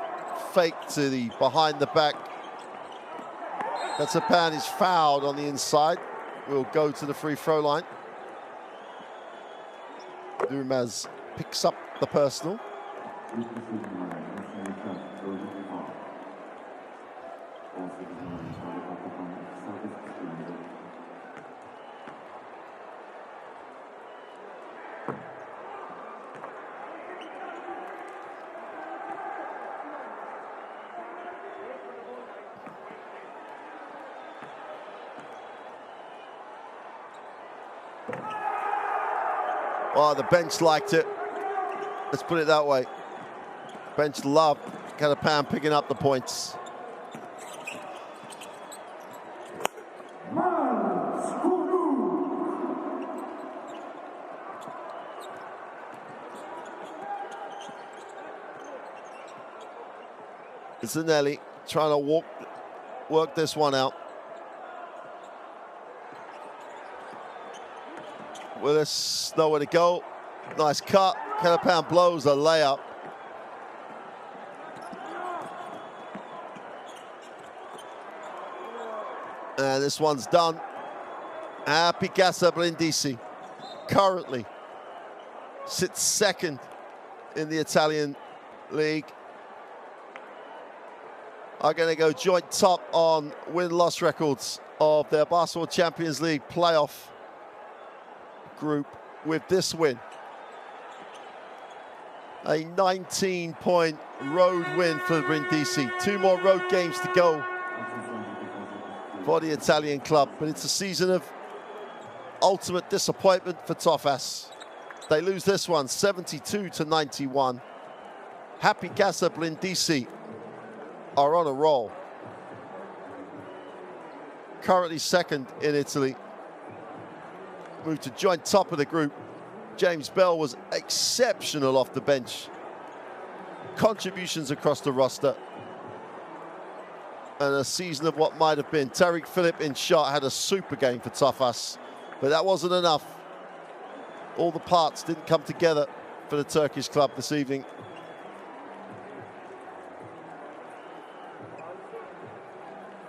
fake to the behind the back. Gatapan is fouled on the inside. Will go to the free throw line. Durmaz picks up the personal. Oh, the bench liked it. Let's put it that way. Bench loved Gatapan picking up the points. Zanelli trying to work this one out. Willis, nowhere to go. Nice cut. Gatapan blows a layup. And this one's done. Happy Casa Brindisi currently sits second in the Italian league. Are going to go joint top on win-loss records of their Basketball Champions League playoff group with this win. A 19-point road win for Brindisi. 2 more road games to go for the Italian club, but it's a season of ultimate disappointment for Tofas. They lose this one 72-91. Happy Casa Brindisi are on a roll. Currently second in Italy. Moved to joint top of the group. James Bell was exceptional off the bench. Contributions across the roster. And a season of what might have been. Tariq Phillip in shot had a super game for Tofas, but that wasn't enough. All the parts didn't come together for the Turkish club this evening.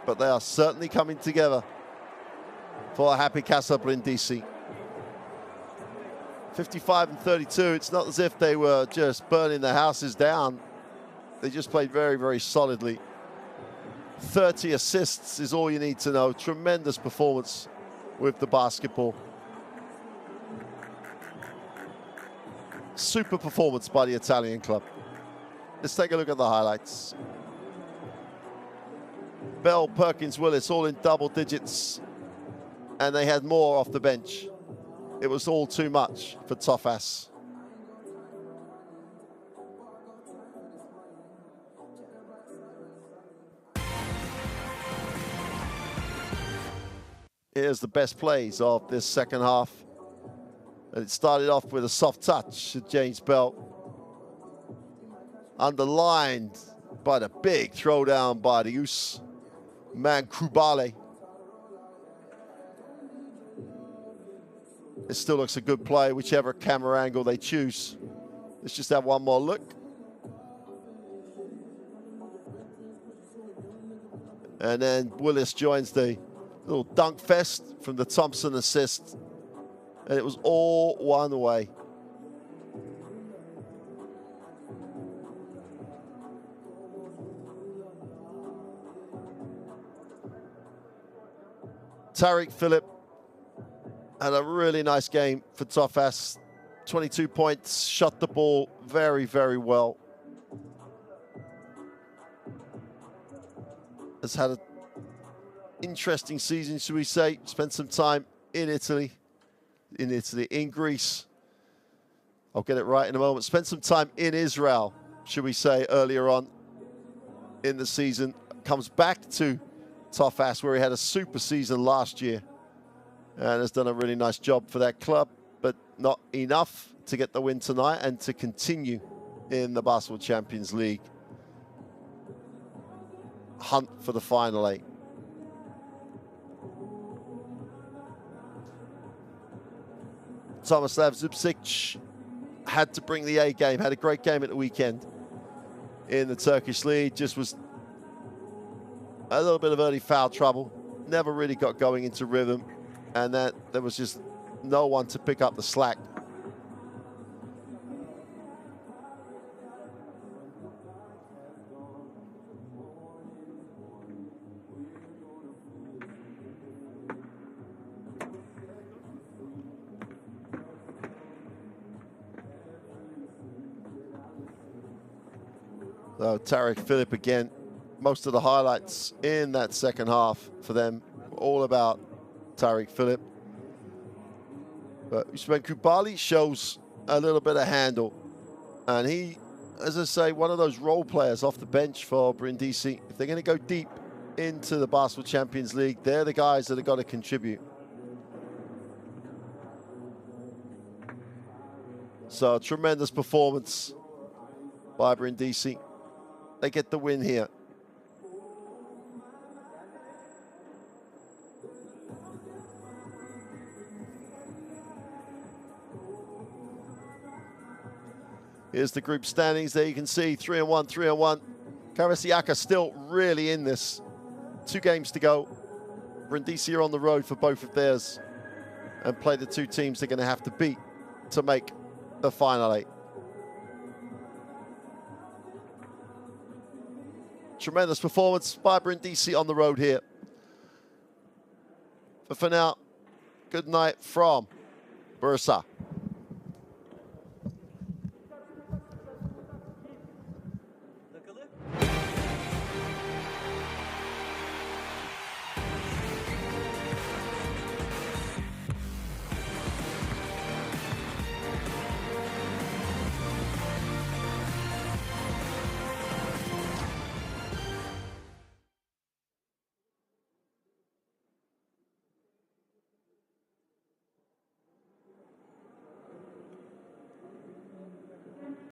But they are certainly coming together for Happy Casa Brindisi. 55-32, it's not as if they were just burning their houses down. They just played very, very solidly. 30 assists is all you need to know. Tremendous performance with the basketball. Super performance by the Italian club. Let's take a look at the highlights. Bell, Perkins, Willis all in double digits, and they had more off the bench. It was all too much for Tofas. Here's the best plays of this second half. And it started off with a soft touch to James Bell. Underlined by the big throwdown by the Use. man Krubale. It still looks a good play, whichever camera angle they choose. Let's just have one more look. And then Willis joins the little dunk fest from the Thompson assist. And it was all one way. Tariq Phillip had a really nice game for Tofas. 22 points, shot the ball very, very well. Has had an interesting season, should we say. Spent some time in Greece. I'll get it right in a moment. Spent some time in Israel, should we say, earlier on in the season. Comes back to Tofas, where he had a super season last year, and has done a really nice job for that club, but not enough to get the win tonight and to continue in the Basketball Champions League hunt for the final 8. Tomislav Zubcic had to bring the A game, had a great game at the weekend in the Turkish league, just was a little bit of early foul trouble, never really got going into rhythm, and that there was just no one to pick up the slack. So Tariq Phillip again. Most of the highlights in that second half for them were all about Tariq Phillip. But Usman Krubale shows a little bit of handle. And he, as I say, one of those role players off the bench for Brindisi. If they're going to go deep into the Basketball Champions League, they're the guys that have got to contribute. So, tremendous performance by Brindisi. They get the win here. Here's the group standings. There you can see 3-1, 3-1. Karasiaka still really in this. 2 games to go. Brindisi are on the road for both of theirs and play the 2 teams they're going to have to beat to make the final 8. Tremendous performance by Brindisi on the road here. But for now, good night from Bursa.